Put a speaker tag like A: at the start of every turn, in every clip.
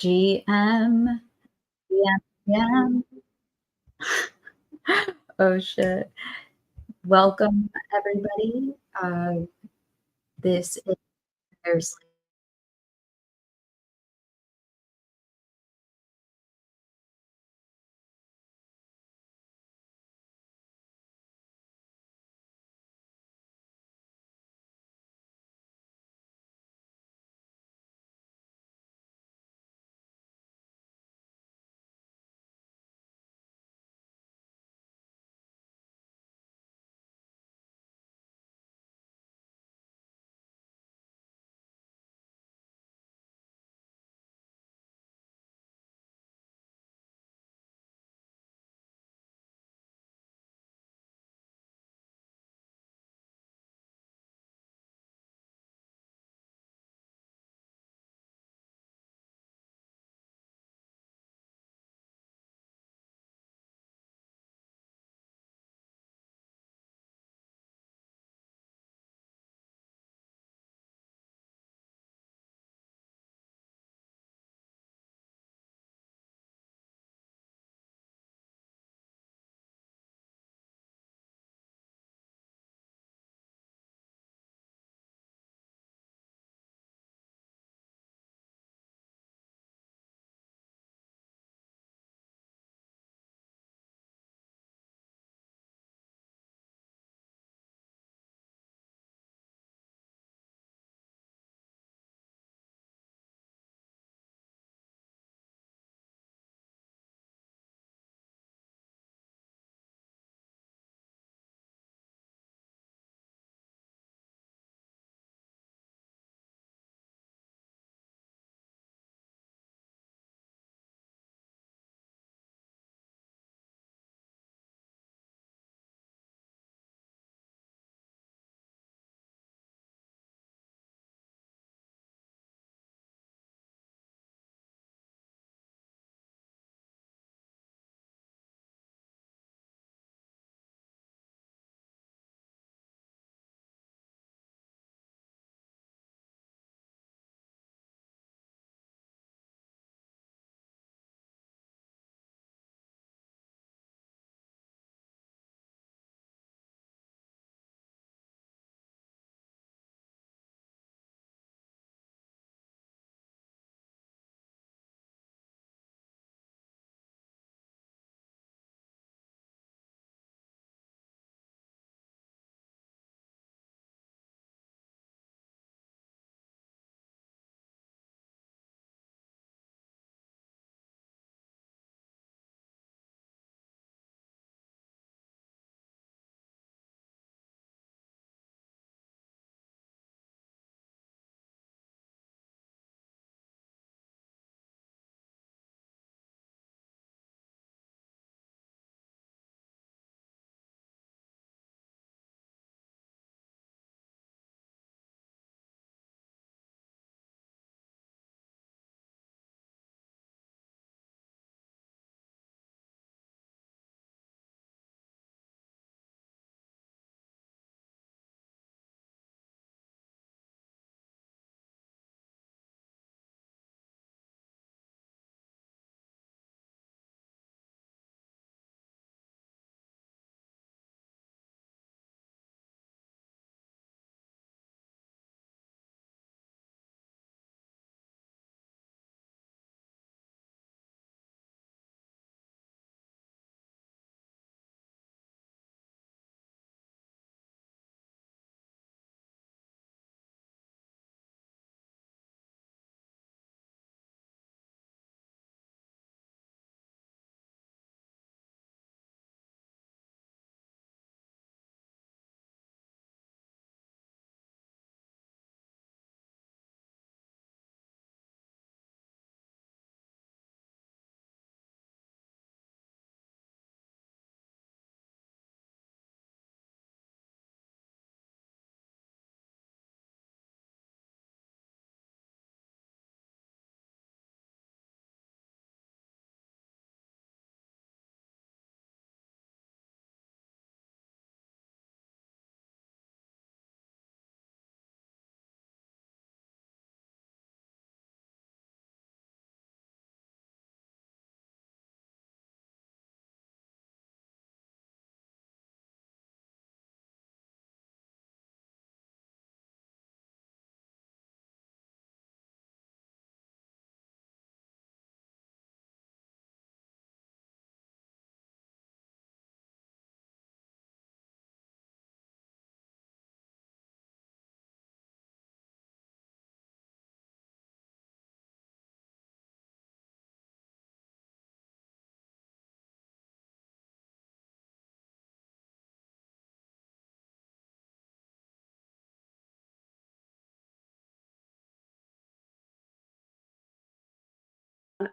A: GM, GM, GM. Oh shit. Welcome everybody. This is there's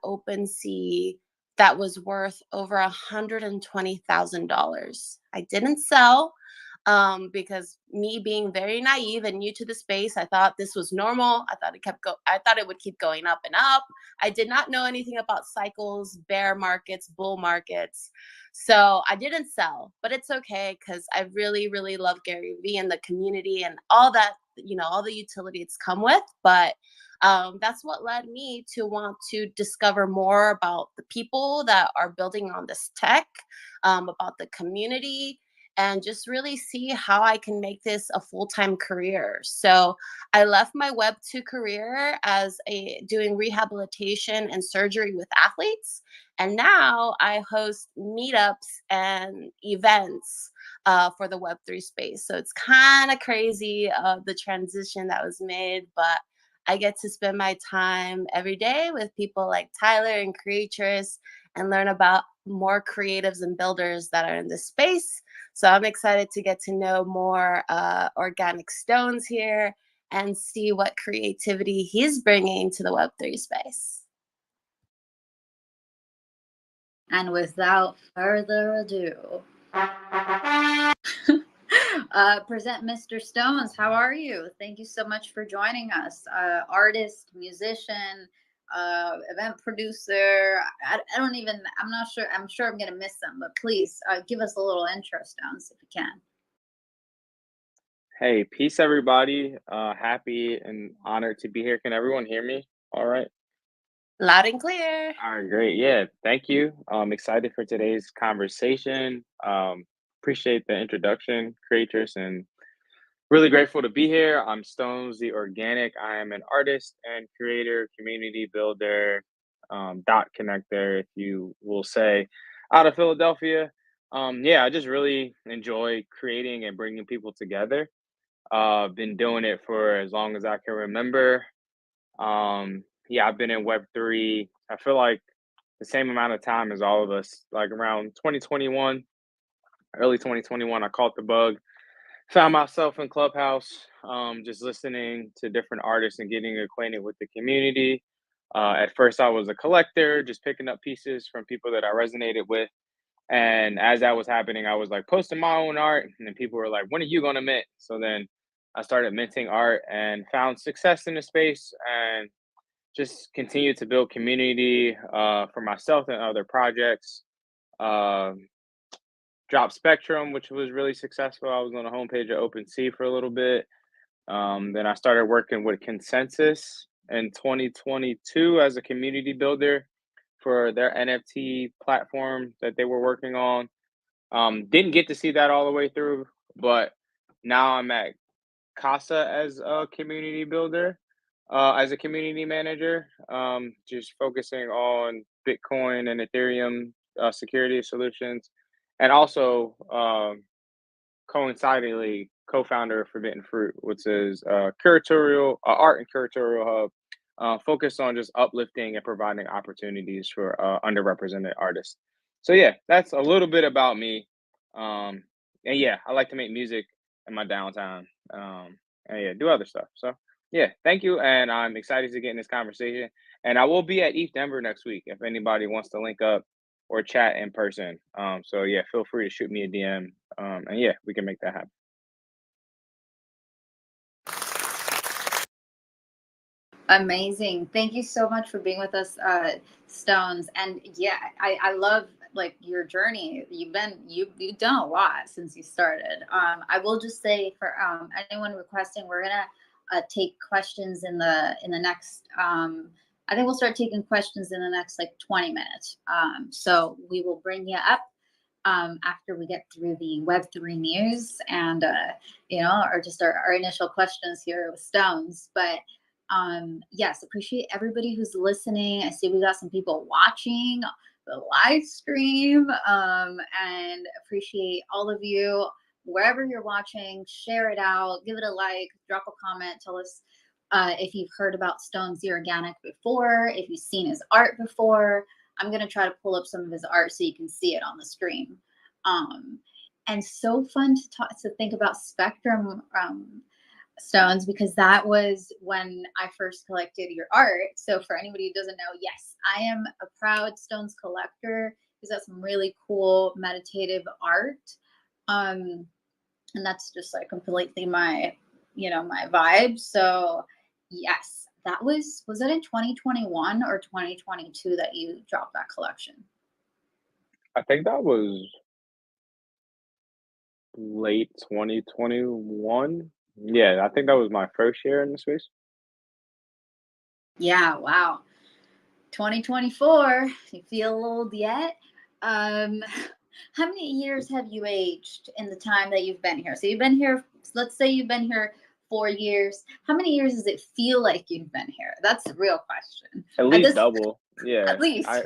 B: OpenSea that was worth over $120,000. I didn't sell because me being very naive and new to the space, I thought this was normal. I thought it would keep going up and up. I did not know anything about cycles, bear markets, bull markets. So I didn't sell, but it's okay because I really, really love Gary Vee and the community and all that, all the utility it's come with. But that's what led me to want to discover more about the people that are building on this tech, about the community, and just really see how I can make this a full-time career. So I left my Web2 career as doing rehabilitation and surgery with athletes. And now I host meetups and events for the Web3 space. So it's kind of crazy, the transition that was made, but I get to spend my time every day with people like Tyler and Creatress and learn about more creatives and builders that are in this space. So I'm excited to get to know more organic Stones here and see what creativity he's bringing to the Web3 space.
A: And without further ado, present Mr. Stones. How are you? Thank you so much for joining us. Artist, musician, event producer. I'm not sure. I'm sure I'm going to miss them, but please give us a little intro, Stones, if you can.
C: Hey, peace, everybody. Happy and honored to be here. Can everyone hear me? All right.
B: Loud and clear.
C: All right, great. Yeah, thank you. I'm excited for today's conversation. Appreciate the introduction, creators, and really grateful to be here. I'm Stones, the Organic. I am an artist and creator, community builder, dot connector, if you will say, out of Philadelphia. Yeah, I just really enjoy creating and bringing people together. Been doing it for as long as I can remember. Yeah, I've been in Web3. I feel like the same amount of time as all of us, like around 2021, early 2021, I caught the bug. Found myself in Clubhouse, just listening to different artists and getting acquainted with the community. At first, I was a collector, just picking up pieces from people that I resonated with. And as that was happening, I was like posting my own art, and then people were like, "When are you gonna mint?" So then I started minting art and found success in the space, and just continued to build community for myself and other projects. Um, Dropped Spectrum, which was really successful. I was on the homepage of OpenSea for a little bit. Then I started working with Consensus in 2022 as a community builder for their NFT platform that they were working on. Didn't get to see that all the way through, but now I'm at Casa as a community builder, as a community manager, just focusing on Bitcoin and Ethereum security solutions, and also coincidentally co-founder of Forbidden Fruit, which is curatorial art and curatorial hub, focused on just uplifting and providing opportunities for underrepresented artists. So yeah, that's a little bit about me. Um, and yeah, I like to make music in my downtime. And yeah, do other stuff. So yeah, thank you, and I'm excited to get in this conversation. And I will be at ETH Denver next week if anybody wants to link up or chat in person. So yeah, feel free to shoot me a DM. And yeah, we can make that happen.
A: Amazing. Thank you so much for being with us, Stones. And yeah, I love like your journey. You've done a lot since you started. I will just say for anyone requesting, we're gonna take questions in the next I think we'll start taking questions in the next like 20 minutes. So we will bring you up after we get through the Web3 news and or just our initial questions here with Stones. But yes, appreciate everybody who's listening. I see we got some people watching the live stream, and appreciate all of you wherever you're watching. Share it out, give it a like, drop a comment, tell us if you've heard about Stones the Organic before, if you've seen his art before. I'm going to try to pull up some of his art so you can see it on the stream. And so fun to think about Spectrum Stones, because that was when I first collected your art. So for anybody who doesn't know, yes, I am a proud Stones collector. Because that's some really cool meditative art. Um, and that's just like completely my, my vibe. So yes, that was that in 2021 or 2022 that you dropped that collection?
C: I think that was late 2021. Yeah, I think that was my first year in the space.
A: Yeah, wow. 2024, you feel old yet? Um, how many years have you aged in the time that you've been here? So you've been here, let's say you've been here 4 years. How many years does it feel like you've been here? That's the real question.
C: At
A: At
C: least
A: this,
C: double. Yeah.
A: at least.
C: I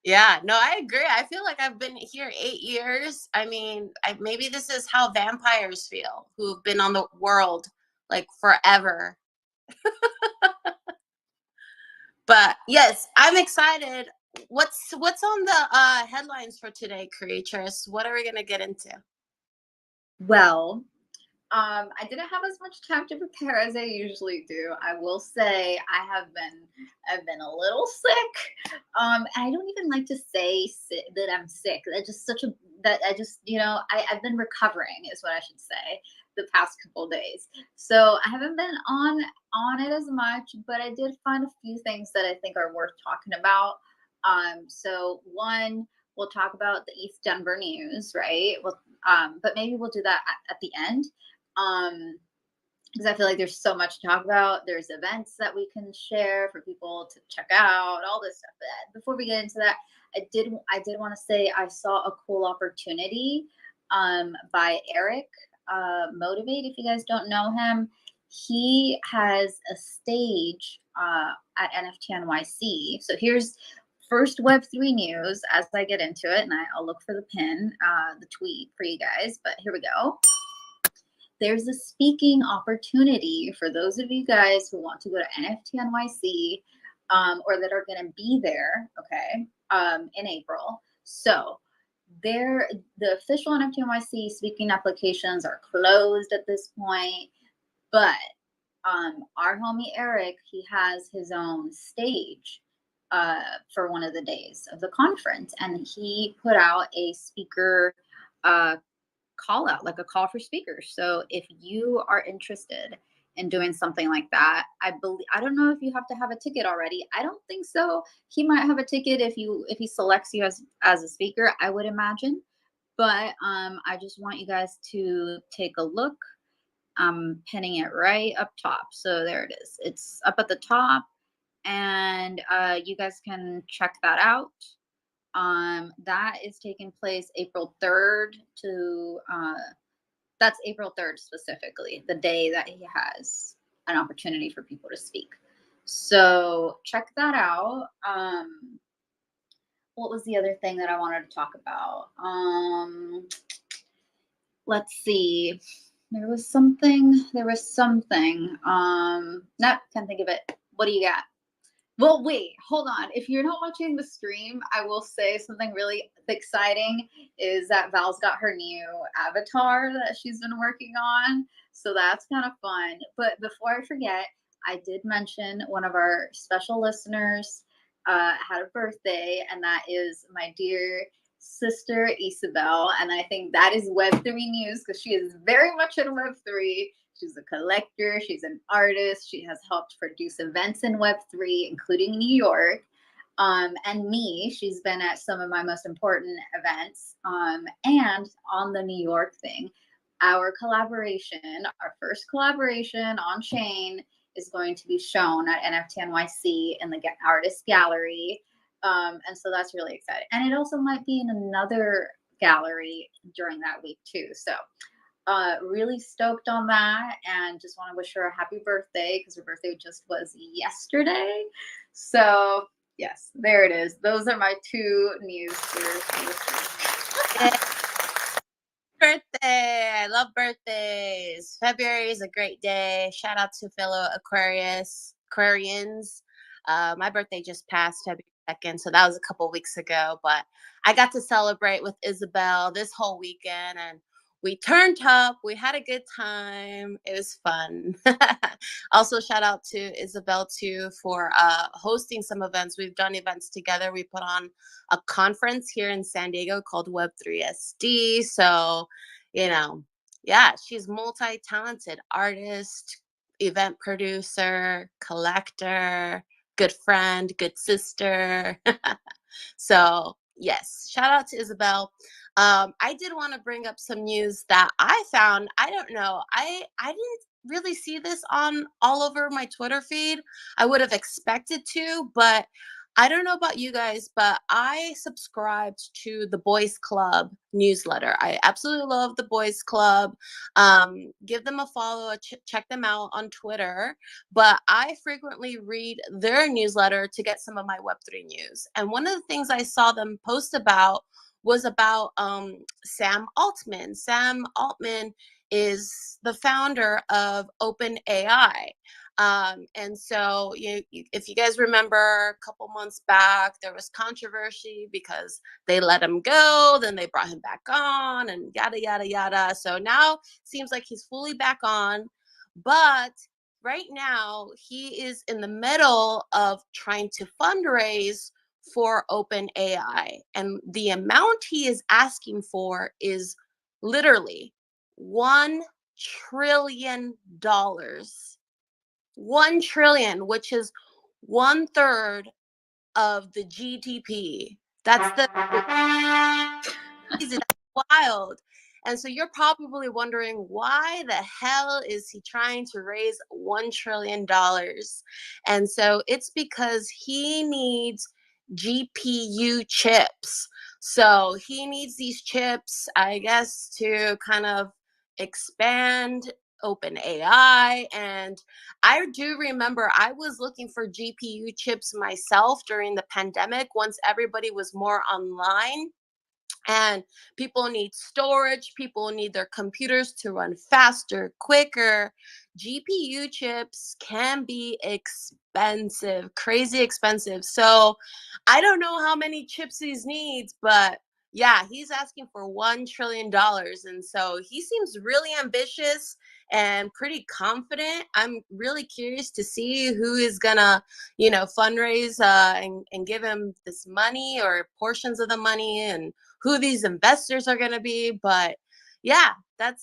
B: Yeah, no, I agree. I feel like I've been here 8 years. I mean, maybe this is how vampires feel who've been on the world like forever. But yes, I'm excited. What's on the headlines for today, creators? What are we gonna get into?
A: Well, I didn't have as much time to prepare as I usually do. I will say I've been a little sick. I don't even like to say that I'm sick. That just such a that I just I've been recovering is what I should say the past couple days. So I haven't been on it as much, but I did find a few things that I think are worth talking about. So one, we'll talk about the East Denver news, right? Well, but maybe we'll do that at the end, because I feel like there's so much to talk about. There's events that we can share for people to check out, all this stuff. But before we get into that, I did want to say I saw a cool opportunity by Eric Motivate. If you guys don't know him, he has a stage at NFT NYC. So here's first Web3 news as I get into it, and I'll look for the pin, the tweet for you guys. But here we go. There's a speaking opportunity for those of you guys who want to go to NFT NYC, or that are going to be there, okay, in April. So the official NFT NYC speaking applications are closed at this point, but our homie Eric, he has his own stage for one of the days of the conference, and he put out a speaker uh, call out, like a call for speakers. So if you are interested in doing something like that, I don't know if you have to have a ticket already. I don't think so. He might have a ticket if he selects you as a speaker, I would imagine. But I just want you guys to take a look. I'm pinning it right up top. So there it is. It's up at the top, and you guys can check that out. That is taking place April 3rd to that's April 3rd specifically, the day that he has an opportunity for people to speak. So check that out. What was the other thing that I wanted to talk about? Let's see. There was something. Nope, can't think of it. What do you got? Well, wait, hold on. If you're not watching the stream, I will say something really exciting is that Val's got her new avatar that she's been working on. So that's kind of fun. But before I forget, I did mention one of our special listeners had a birthday, and that is my dear sister Isabel. And I think that is Web3 news because she is very much in Web3. She's a collector. She's an artist. She has helped produce events in Web3, including New York. And me, she's been at some of my most important events. And on the New York thing, our first collaboration on chain, is going to be shown at NFT NYC in the Artist Gallery. And so that's really exciting. And it also might be in another gallery during that week too. So really stoked on that, and just want to wish her a happy birthday because her birthday just was yesterday. So yes, there it is. Those are my two news
B: Birthday! I love birthdays. February is a great day. Shout out to fellow Aquarians. My birthday just passed February 2nd, so that was a couple weeks ago. But I got to celebrate with Isabel this whole weekend, and we turned up. We had a good time. It was fun. Also, shout out to Isabel too for hosting some events. We've done events together. We put on a conference here in San Diego called Web3SD. So, you know, yeah, she's multi-talented artist, event producer, collector, good friend, good sister. So yes, shout out to Isabel. I did want to bring up some news that I found. I don't know. I didn't really see this on all over my Twitter feed. I would have expected to, but I don't know about you guys, but I subscribed to the Boys Club newsletter. I absolutely love the Boys Club. Give them a follow, check them out on Twitter. But I frequently read their newsletter to get some of my Web3 news. And one of the things I saw them post about was about Sam Altman. Sam Altman is the founder of OpenAI. And so if you guys remember a couple months back, there was controversy because they let him go, then they brought him back on and yada, yada, yada. So now seems like he's fully back on. But right now, he is in the middle of trying to fundraise for OpenAI. And the amount he is asking for is literally $1 trillion. 1 trillion, which is 1/3 of the GDP. That's crazy. That's wild. And so you're probably wondering, why the hell is he trying to raise $1 trillion? And so it's because he needs GPU chips. So he needs these chips, I guess, to kind of expand OpenAI. And I do remember I was looking for GPU chips myself during the pandemic once everybody was more online. And people need storage, people need their computers to run faster, quicker. GPU chips can be expensive, crazy expensive. So I don't know how many chips he needs, but yeah, he's asking for $1 trillion. And so he seems really ambitious and pretty confident. I'm really curious to see who is gonna, fundraise and give him this money or portions of the money, and who these investors are going to be. But yeah, that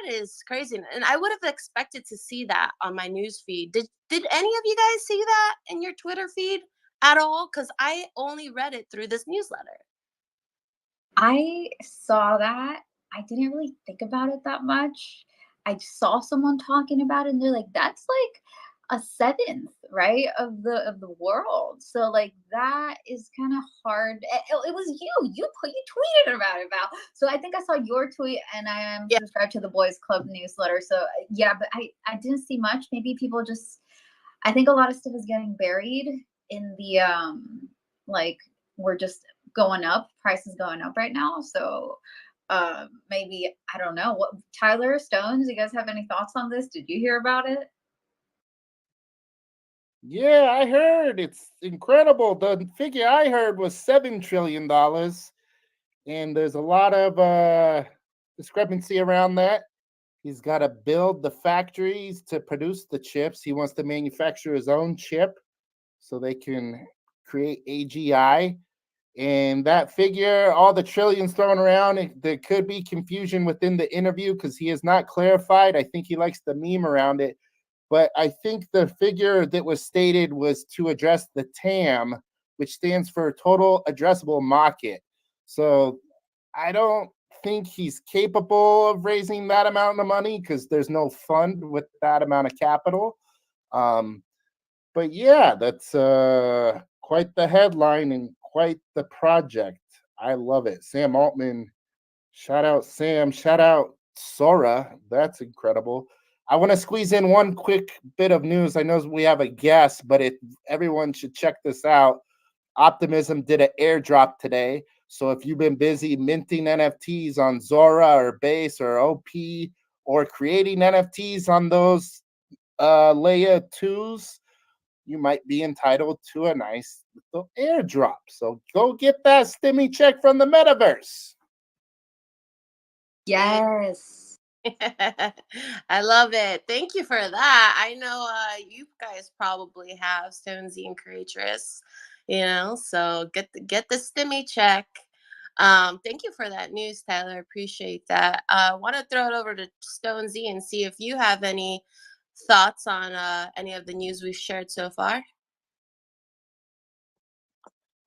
B: is crazy, and I would have expected to see that on my news feed. Did any of you guys see that in your Twitter feed at all? Because I only read it through this newsletter.
A: I saw that. I didn't really think about it that much. I saw someone talking about it, and they're like, "That's like a seventh, right, of the world." So like that is kind of hard. It was you tweeted about it, Val. So I think I saw your tweet, and I am
B: Yeah.
A: subscribed to the Boys Club newsletter. So yeah, but I didn't see much. Maybe people just, I think a lot of stuff is getting buried in the like, we're just going up, prices going up right now. So maybe, I don't know. What, Tyler, Stones, you guys have any thoughts on this? Did you hear about it?
D: Yeah, I heard. It's incredible. The figure I heard was $7 trillion. And there's a lot of discrepancy around that. He's got to build the factories to produce the chips. He wants to manufacture his own chip so they can create AGI. And that figure, all the trillions thrown around, there could be confusion within the interview because he has not clarified. I think he likes the meme around it. But I think the figure that was stated was to address the TAM, which stands for total addressable market. So I don't think he's capable of raising that amount of money because there's no fund with that amount of capital. But yeah, that's quite the headline and quite the project. I love it. Sam Altman, shout out Sam, shout out Sora. That's incredible. I want to squeeze in one quick bit of news. I know we have a guest, but everyone should check this out. Optimism did an airdrop today. So if you've been busy minting NFTs on Zora or Base or OP, or creating NFTs on those layer 2s, you might be entitled to a nice little airdrop. So go get that stimmy check from the metaverse.
A: Yes.
B: I love it. Thank you for that. I know you guys probably have Stonesy and Creatress, so get the stimmy check. Thank you for that news, Tyler. Appreciate that. I want to throw it over to Stonesy and see if you have any thoughts on any of the news we've shared so far.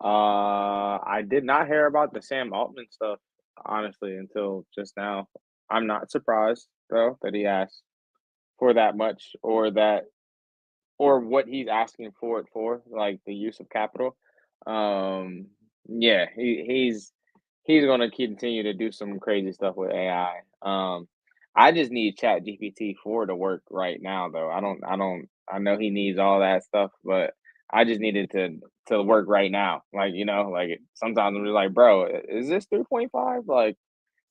C: I did not hear about the Sam Altman stuff, honestly, until just now. I'm not surprised though that he asked for that much, or what he's asking for it for, like the use of capital. Um, yeah, he's gonna continue to do some crazy stuff with AI. I just need Chat GPT 4 to work right now though. I know he needs all that stuff, but I just need it to work right now. Like, like sometimes I'm just like, bro, is this 3.5? Like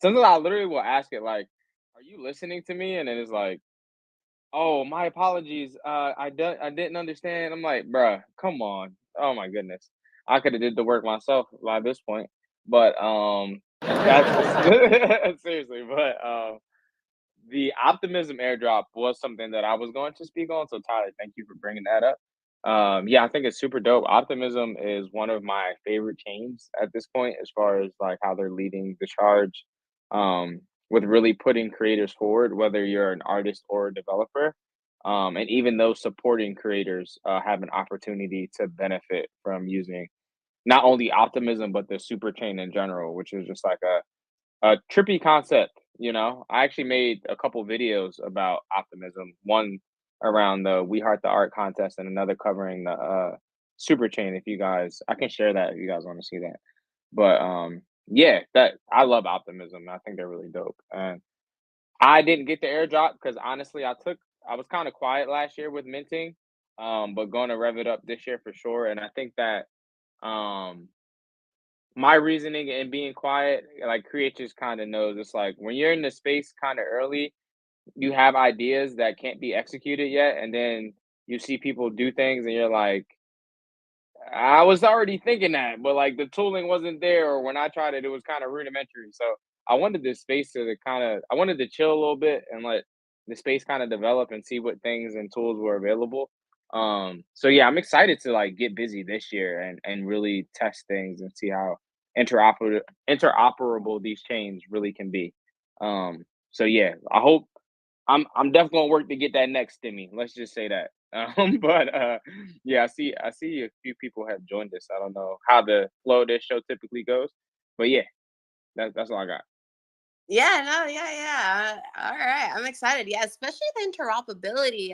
C: sometimes I literally will ask it like, are you listening to me? And then it's like, oh, my apologies. I didn't understand. I'm like, bruh, come on. Oh my goodness. I could have did the work myself by this point. But that's seriously, but the optimism airdrop was something that I was going to speak on. So Tyler, thank you for bringing that up. Yeah, I think it's super dope. Optimism is one of my favorite chains at this point, as far as like how they're leading the charge, um, with really putting creators forward, whether you're an artist or a developer. And even those supporting creators have an opportunity to benefit from using not only optimism but the super chain in general, which is just like a trippy concept. I actually made a couple videos about optimism. One around the We Heart the Art contest, and another covering the super chain. If you guys, I can share that if you guys want to see that. But yeah, that I love optimism. I think they're really dope. And I didn't get the airdrop because honestly, I was kind of quiet last year with minting, but going to rev it up this year for sure. And I think that um my reasoning and being quiet, like creators kind of knows, it's like when you're in the space kind of early, you have ideas that can't be executed yet, and then you see people do things, and you're like, I was already thinking that, but like the tooling wasn't there, or when I tried it, it was kind of rudimentary. So I wanted this space I wanted to chill a little bit and let the space kind of develop and see what things and tools were available. So yeah, I'm excited to like get busy this year and really test things and see how interoperable these chains really can be. So yeah, I'm definitely gonna work to get that next stimmy. Let's just say that. But yeah, I see a few people have joined us. I don't know how the flow of this show typically goes, but yeah, that's all I got.
B: Yeah, no, yeah. All right, I'm excited. Yeah, especially the interoperability.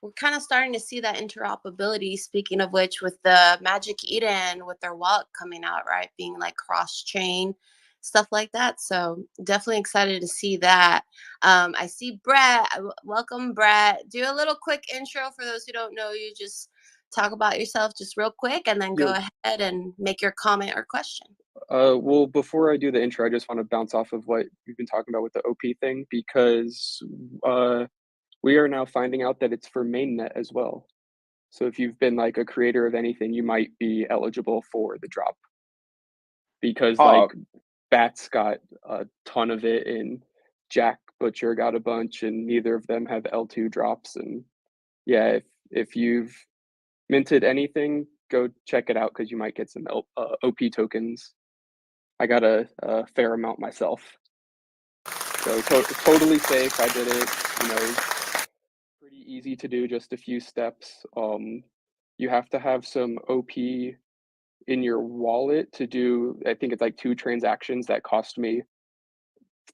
B: We're kind of starting to see that interoperability. Speaking of which, with the Magic Eden, with their wallet coming out, right, being like cross chain, stuff like that. So definitely excited to see that. I see Brett. Welcome, Brett. Do a little quick intro for those who don't know you. Just talk about yourself, just real quick, and then go
E: Yo,
B: ahead and make your comment or question.
E: well, before I do the intro, I just want to bounce off of what you've been talking about with the OP thing because we are now finding out that it's for mainnet as well. So if you've been like a creator of anything, you might be eligible for the drop because
C: Oh,
E: like Bats got a ton of it and Jack Butcher got a bunch, and neither of them have L2 drops. And yeah, if you've minted anything, go check it out because you might get some OP tokens. I got a fair amount myself. So totally safe. I did it, pretty easy to do, just a few steps. You have to have some OP in your wallet to do, I think it's like 2 transactions that cost me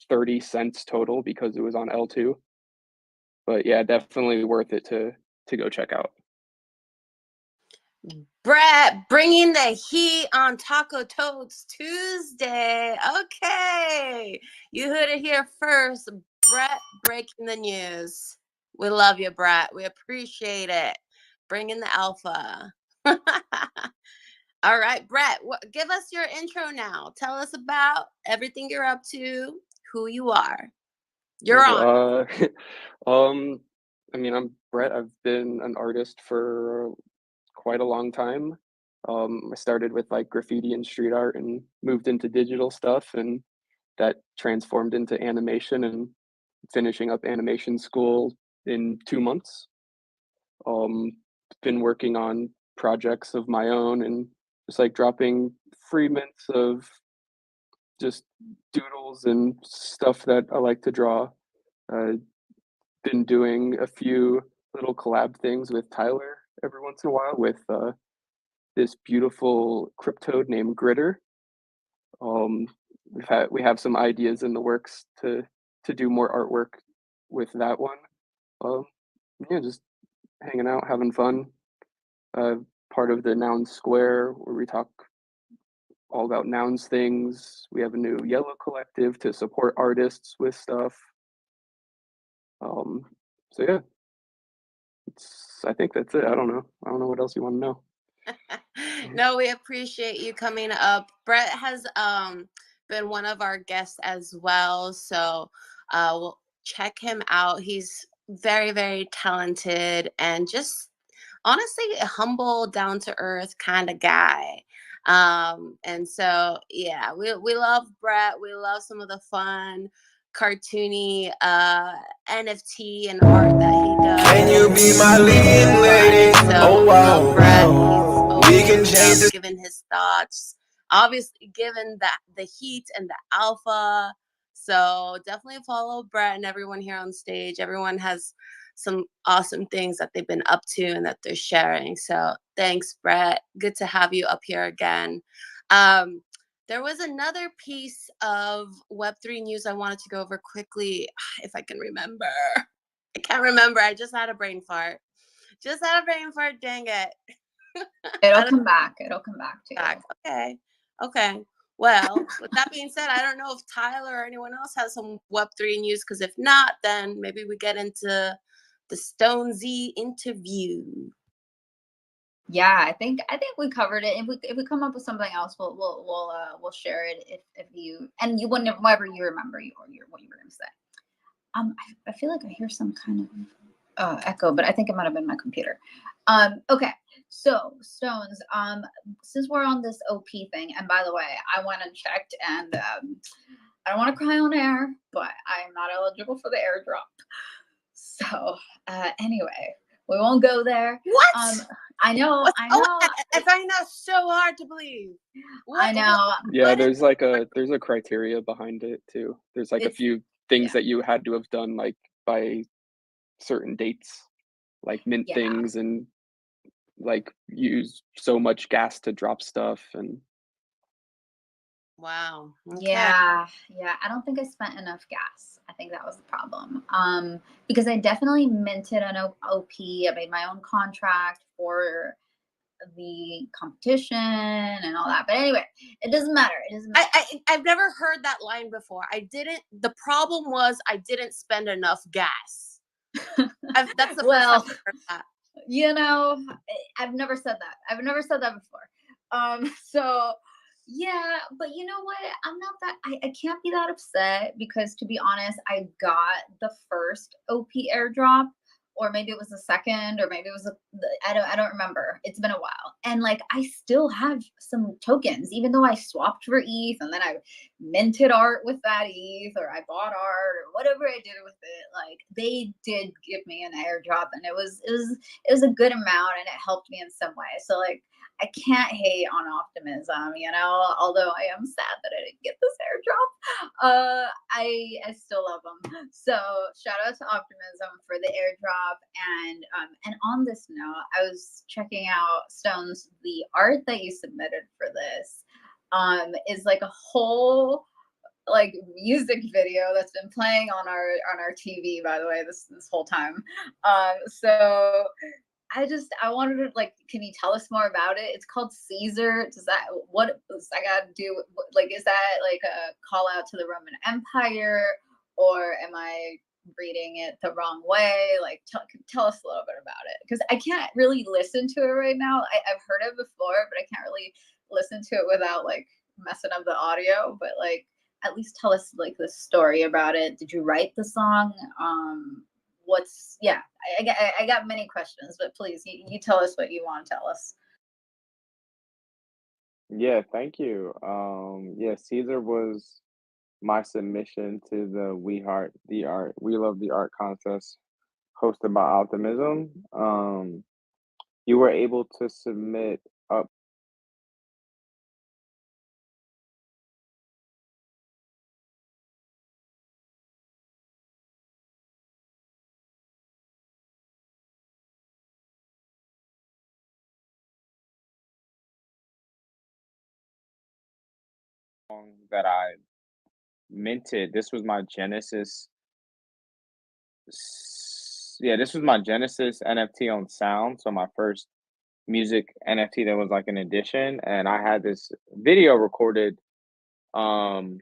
E: 30 cents total because it was on L2. But yeah, definitely worth it to go check out.
B: Brett bringing the heat on Taco Toadz Tuesday. Okay. You heard it here first. Brett breaking the news. We love you, Brett. We appreciate it. Bringing the alpha. All right, Brett, give us your intro now. Tell us about everything you're up to, who you are. You're on.
E: Um, I mean, I'm Brett. I've been an artist for quite a long time. I started with like graffiti and street art and moved into digital stuff. And that transformed into animation and finishing up animation school in 2 months. Been working on projects of my own and just like dropping free mints of just doodles and stuff that I like to draw. Been doing a few little collab things with Tyler every once in a while with this beautiful cryptode named Gritter. We have some ideas in the works to do more artwork with that one. Um, yeah, just hanging out, having fun. Part of the Noun Square where we talk all about nouns things. We have a new yellow collective to support artists with stuff. So yeah, I think that's it. I don't know what else you want to know.
B: No, we appreciate you coming up. Brett has been one of our guests as well, so we'll check him out. He's very, very talented and just honestly a humble, down to earth kind of guy. And so yeah, we love Brett. We love some of the fun cartoony NFT and art that he does.
F: Can you be my leading lady?
B: So
F: Oh wow,
B: Brett,
F: wow.
B: he's
F: We can
B: always
F: change this.
B: giving his thoughts. Obviously, given that the heat and the alpha. So definitely follow Brett and everyone here on stage. Everyone has some awesome things that they've been up to and that they're sharing. So thanks, Brett. Good to have you up here again. There was another piece of Web3 news I wanted to go over quickly, if I can remember. I can't remember. I just had a brain fart. Dang it.
A: It'll come back. It'll come back to you.
B: Okay. Well, with that being said, I don't know if Tyler or anyone else has some Web3 news, because if not, then maybe we get into the Stonesy interview.
A: Yeah, I think we covered it. If we come up with something else, we'll share it if you and you wouldn't whatever you remember what you were gonna say. I feel like I hear some kind of echo, but I think it might have been my computer. Okay, so Stones. Since we're on this OP thing, and by the way, I went and checked, and I don't want to cry on air, but I am not eligible for the airdrop. So anyway, we won't go there.
B: What?
A: I know.
B: I find that so hard to believe.
A: I know.
E: Yeah, there's a criteria behind it too. There's like a few things that you had to have done like by certain dates, like mint things and like use so much gas to drop stuff and
B: wow.
A: Okay. Yeah. I don't think I spent enough gas. I think that was the problem. Because I definitely minted an OP. I made my own contract for the competition and all that. But anyway, it doesn't matter.
B: I've never heard that line before. The problem was I didn't spend enough gas. That's the first time I've heard that.
A: You know, I've never said that. I've never said that before. So yeah, but you know what? I'm not that. I can't be that upset because, to be honest, I got the first OP airdrop, or maybe it was the second, or maybe it was I don't remember. It's been a while, and like I still have some tokens, even though I swapped for ETH and then I minted art with that ETH, or I bought art, or whatever I did with it. Like they did give me an airdrop, and it was a good amount, and it helped me in some way. So like, I can't hate on optimism, you know, although I am sad that I didn't get this airdrop. I still love them. So shout out to Optimism for the airdrop. And on this note, I was checking out Stones, the art that you submitted for this is like a whole like music video that's been playing on our TV, by the way, this whole time. So I wanted to, like, can you tell us more about it? It's called Caesar. What does that got to do? Like, is that like a call out to the Roman Empire, or am I reading it the wrong way? Like, tell us a little bit about it, because I can't really listen to it right now. I've heard it before, but I can't really listen to it without like messing up the audio. But like, at least tell us like the story about it. Did you write the song? I got many questions, but please, you tell us what you want to tell us.
C: Yeah, thank you. Yeah, Caesar was my submission to the We Love the Art contest hosted by Optimism. You were able to submit up that I minted. This was my Genesis. Yeah, this was my Genesis NFT on Sound. So my first music NFT that was like an edition, and I had this video recorded um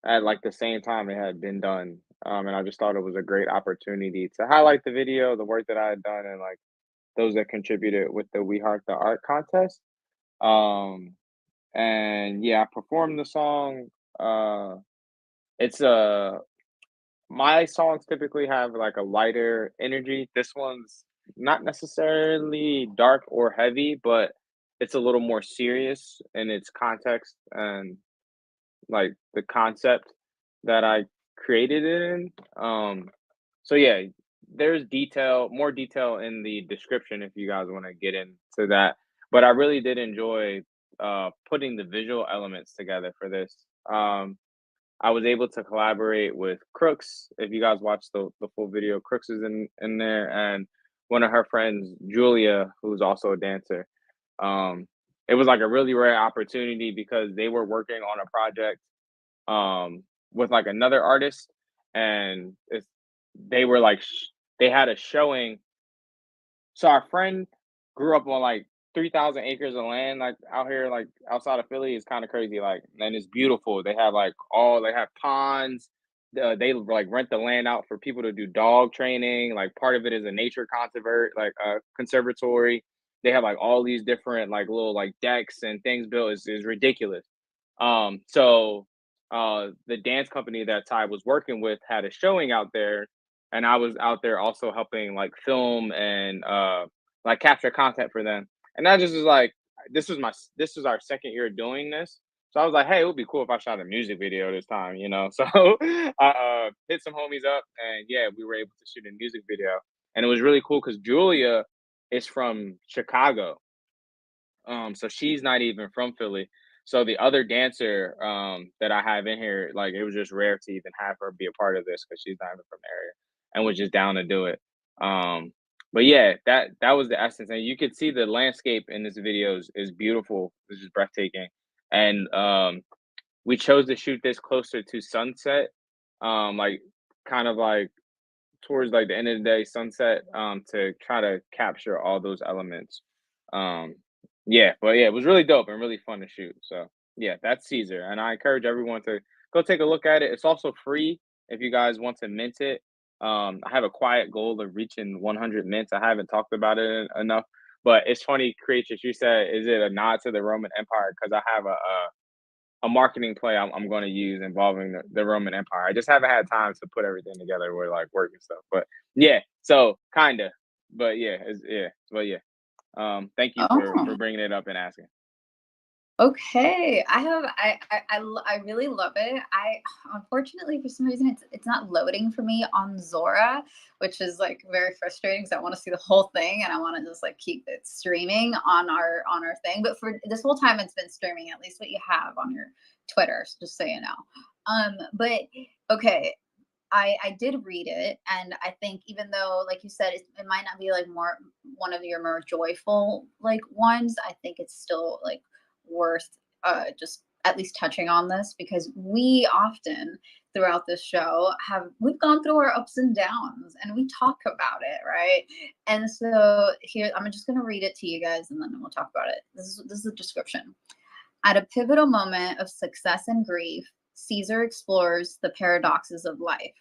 C: at like the same time it had been done. And I just thought it was a great opportunity to highlight the video, the work that I had done, and like those that contributed with the We Heart the Art contest. Um, and yeah, I performed the song. It's a My songs typically have like a lighter energy. This one's not necessarily dark or heavy, but it's a little more serious in its context and like the concept that I created it in. So yeah, there's more detail in the description if you guys want to get into that. But I really did enjoy putting the visual elements together for this. I was able to collaborate with Crooks. If you guys watch the full video, Crooks is in there, and one of her friends, Julia, who's also a dancer. Um, it was like a really rare opportunity because they were working on a project with like another artist, and they were like they had a showing. So our friend grew up on like 3,000 acres of land, like out here, like outside of Philly. Is kind of crazy, like, and it's beautiful. They have ponds. They like rent the land out for people to do dog training. Like part of it is a nature conservatory. They have like all these different like little like decks and things built. Is ridiculous. The dance company that Ty was working with had a showing out there, and I was out there also helping like film and like capture content for them. And that just was like this was our second year doing this. So I was like, hey, it would be cool if I shot a music video this time, you know. So I hit some homies up, and yeah, we were able to shoot a music video, and it was really cool because Julia is from Chicago, so she's not even from Philly. So the other dancer that I have in here, like it was just rare to even have her be a part of this because she's not even from the area and was just down to do it. But yeah, that was the essence, and you could see the landscape in this video is beautiful. It's just breathtaking, and we chose to shoot this closer to sunset, like kind of like towards like the end of the day sunset, to try to capture all those elements. Um, yeah, but yeah, it was really dope and really fun to shoot. So yeah, that's Caesar, and I encourage everyone to go take a look at it. It's also free if you guys want to mint it. I have a quiet goal of reaching 100 mints. I haven't talked about it enough, but it's funny, Creatures. You said, is it a nod to the Roman Empire? Because I have a marketing play I'm going to use involving the Roman Empire. I just haven't had time to put everything together with like work and stuff. But yeah, so kinda. But yeah, But yeah. Thank you for
A: Oh,
C: bringing it up and asking.
A: okay. I really love it. I unfortunately for some reason it's not loading for me on Zora, which is like very frustrating because I want to see the whole thing and I want to just like keep it streaming on our thing. But for this whole time it's been streaming, at least what you have on your Twitter, just so you know. But okay, I did read it, and I think even though, like you said, it might not be like more one of your more joyful like ones, I think it's still like worth just at least touching on this because we often throughout this show we've gone through our ups and downs and we talk about it, right? And so here I'm just gonna read it to you guys and then we'll talk about it. This is the description. At a pivotal moment of success and grief, Caesar explores the paradoxes of life,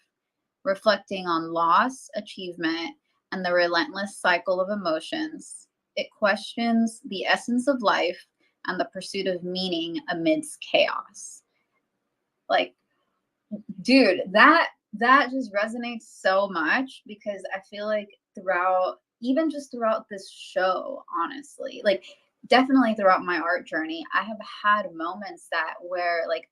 A: reflecting on loss, achievement, and the relentless cycle of emotions. It questions the essence of life and the pursuit of meaning amidst chaos. Like, dude, that just resonates so much because I feel like throughout this show, honestly, like definitely throughout my art journey, I have had moments that where like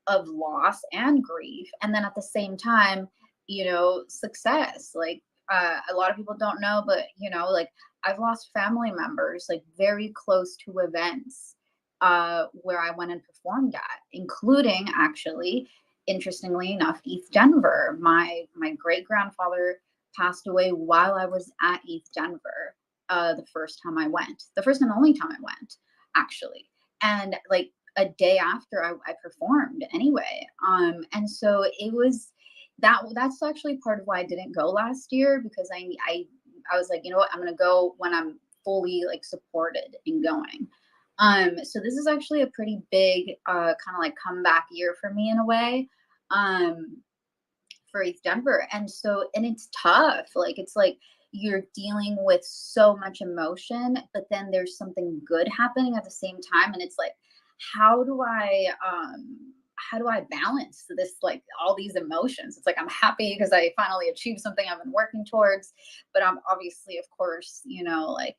A: of loss and grief, and then at the same time, you know, success. Like a lot of people don't know, but you know, like I've lost family members like very close to events where I went and performed at, including actually, interestingly enough, East Denver. My great grandfather passed away while I was at East Denver. The first time I went, the first and only time I went, actually, and like a day after I performed anyway. And so it was that's actually part of why I didn't go last year, because I was like, you know what, I'm gonna go when I'm fully like supported in going. So this is actually a pretty big kind of like comeback year for me in a way. For East Denver. And so, and it's tough. Like, it's like you're dealing with so much emotion, but then there's something good happening at the same time. And it's like, how do I balance this, like all these emotions? It's like, I'm happy because I finally achieved something I've been working towards, but I'm obviously, of course, you know, like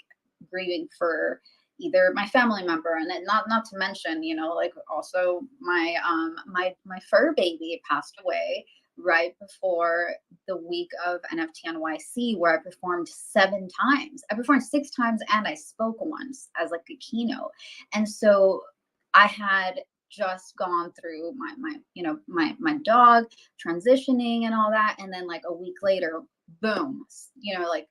A: grieving for either my family member, and then not to mention, you know, like also my my fur baby passed away right before the week of NFT NYC, where I performed 7 times. I performed 6 times and I spoke once as like a keynote. And so I had just gone through my you know, my dog transitioning and all that, and then like a week later, boom, you know, like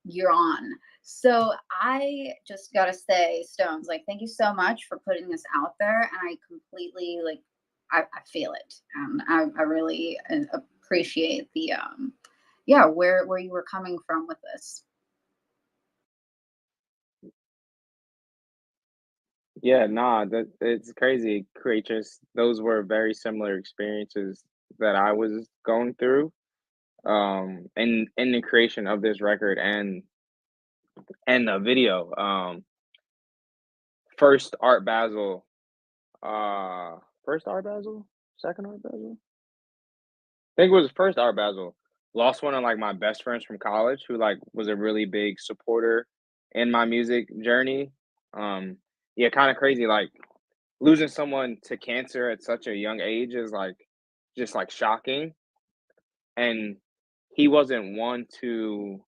A: you're on. So I just gotta say, Stones, like thank you so much for putting this out there, and I completely like I feel it, and I really appreciate the yeah, where you were coming from with this.
C: Yeah, nah, that it's crazy, creatures. Those were very similar experiences that I was going through, in the creation of this record and the video. First Art Basel, first Art Basel, second Art Basel. I think it was first Art Basel. Lost one of like my best friends from college who like was a really big supporter in my music journey. Yeah, kind of crazy. Like losing someone to cancer at such a young age is like just like shocking. And he wasn't one to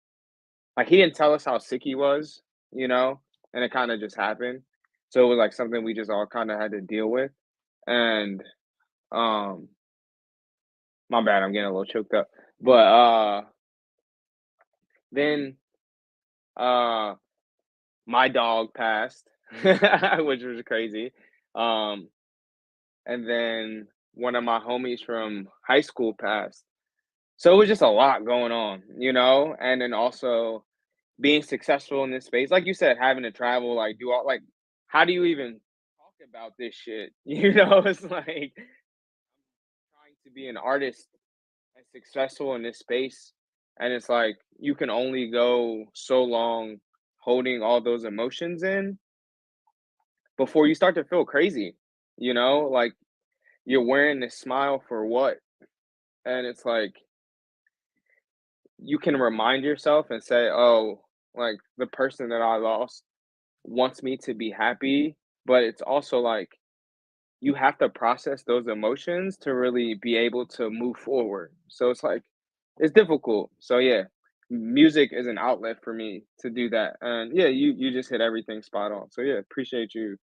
C: like he didn't tell us how sick he was, you know, and it kind of just happened. So it was like something we just all kind of had to deal with. And um my bad, I'm getting a little choked up. But then uh my dog passed, which was crazy. Um and then one of my homies from high school passed. So it was just a lot going on, you know? And then also being successful in this space, like you said, having to travel, like do all like how do you even talk about this shit? You know, it's like trying to be an artist and successful in this space. And it's like you can only go so long holding all those emotions in before you start to feel crazy, you know? Like you're wearing this smile for what? And it's like you can remind yourself and say, oh, like the person that I lost wants me to be happy. But it's also like you have to process those emotions to really be able to move forward. So it's like it's difficult. So yeah, music is an outlet for me to do that. And yeah, you just hit everything spot on. So yeah, appreciate you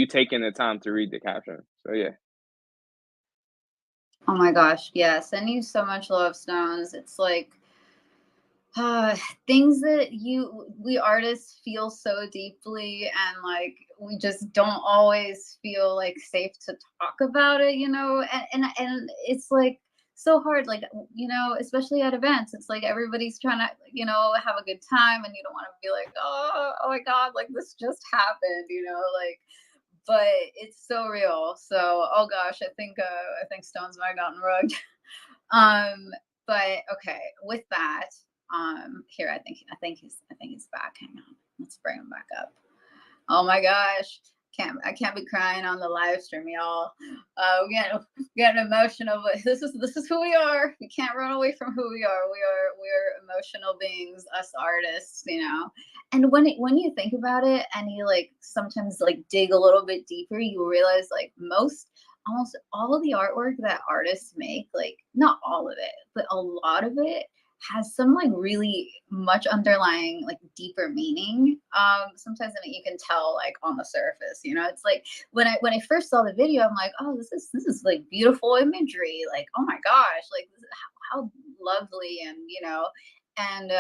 C: taking the time to read the caption. So yeah.
A: Oh my gosh, yeah, sending you so much love, Stones. It's like uh things that we artists feel so deeply, and like we just don't always feel like safe to talk about it, you know. And it's like so hard, like, you know, especially at events. It's like everybody's trying to, you know, have a good time, and you don't want to be like, oh my god, like this just happened, you know, like, but it's so real. So oh gosh, I think Stones might have gotten rugged. um but okay, with that, here, I think he's back. Hang on. Let's bring him back up. Oh my gosh. I can't be crying on the live stream, y'all. We're getting emotional, but this is who we are. We can't run away from who we are. We're emotional beings, us artists, you know. And when you think about it, and you like sometimes like dig a little bit deeper, you realize like most almost all of the artwork that artists make, like not all of it, but a lot of it has some like really much underlying like deeper meaning. Sometimes I mean, you can tell like on the surface, you know, it's like when I first saw the video, I'm like, oh, this is like beautiful imagery. Like, oh my gosh, like this is how lovely, and you know, and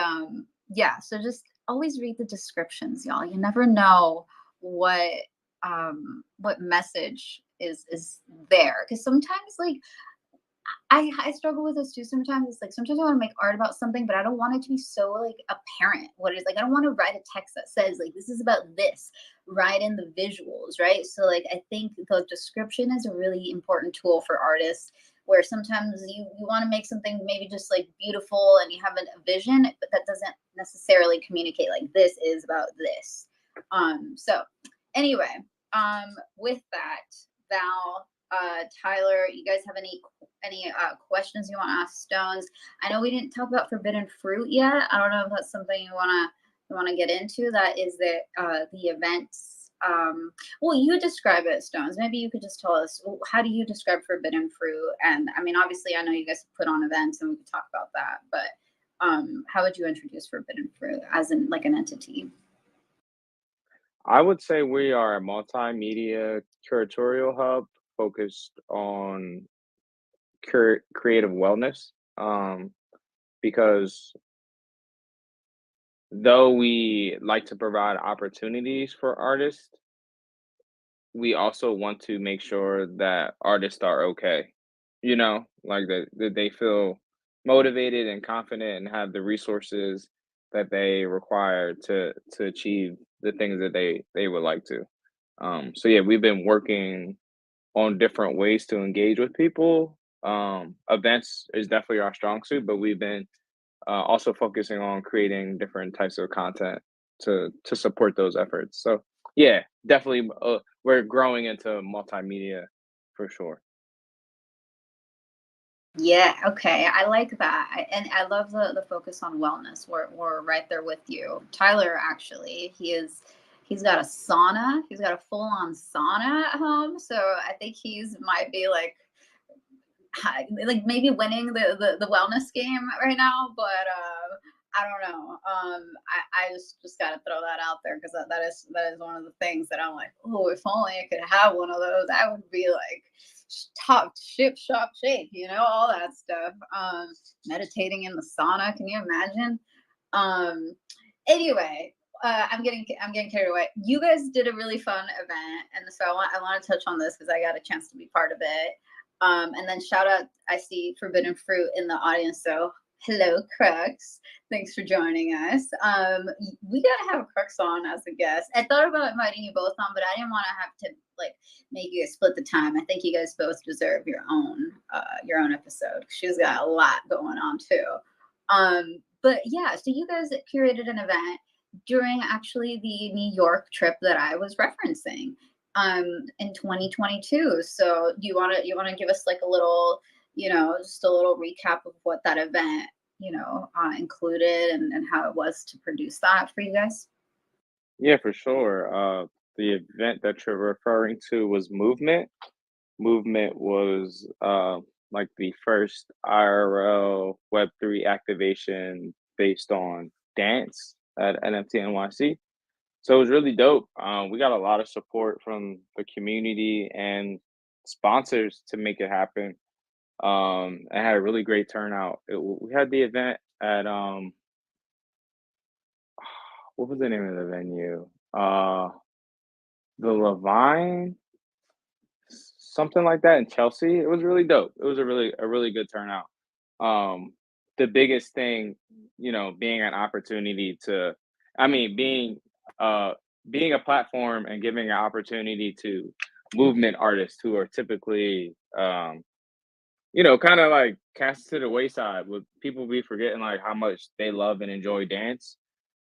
A: yeah, so just always read the descriptions, y'all. You never know what message is there, because sometimes like I struggle with this too sometimes. It's like sometimes I want to make art about something, but I don't want it to be so like apparent what it is. Like I don't want to write a text that says like this is about this, write in the visuals, right? So like I think the description is a really important tool for artists, where sometimes you want to make something maybe just like beautiful and you have a vision, but that doesn't necessarily communicate like this is about this. So anyway, with that, Val, Tyler, you guys have any questions you want to ask Stones? I know we didn't talk about forbidden fruit yet. I don't know if that's something you want to get into. That is the events. Well, you describe it, Stones. Maybe you could just tell us, how do you describe forbidden fruit? And I mean, obviously, I know you guys put on events, and we could talk about that. But how would you introduce forbidden fruit as in like an entity?
C: I would say we are a multimedia curatorial hub focused on creative wellness. Because though we like to provide opportunities for artists, we also want to make sure that artists are okay. You know, like that they feel motivated and confident and have the resources that they require to achieve the things that they would like to. So yeah, we've been working on different ways to engage with people. Events is definitely our strong suit, but we've been also focusing on creating different types of content to support those efforts. So yeah, definitely, we're growing into multimedia for sure.
A: Yeah, okay. I like that. And I love the focus on wellness. We're right there with you. Tyler, actually, he's got a sauna. He's got a full-on sauna at home. So I think he's might be like maybe winning the wellness game right now, but I don't know. I just gotta throw that out there, because that is one of the things that I'm like, oh, if only I could have one of those, I would be like top ship shop shape, you know, all that stuff. Meditating in the sauna, can you imagine? Um, anyway, I'm getting carried away. You guys did a really fun event, and so I want to touch on this because I got a chance to be part of it. And then shout out, I see Forbidden Fruit in the audience, so hello, Crux. Thanks for joining us. We gotta have Crux on as a guest. I thought about inviting you both on, but I didn't want to have to like make you guys split the time. I think you guys both deserve your own episode. She's got a lot going on too. But yeah, so you guys curated an event during actually the New York trip that I was referencing in 2022. So you want to give us like a little, just a little recap of what that event, included, and how it was to produce that for you guys?
C: Yeah, for sure. The event that you're referring to was Movement. Movement was like the first IRL Web3 activation based on dance at NFT NYC. So it was really dope. We got a lot of support from the community and sponsors to make it happen. It had a really great turnout. We had the event at what was the name of the venue? The Levine, something like that in Chelsea. It was really dope. It was a really good turnout. Um, the biggest thing, being an opportunity to, I mean, uh being a platform and giving an opportunity to movement artists who are typically kind of like cast to the wayside, with people be forgetting like how much they love and enjoy dance,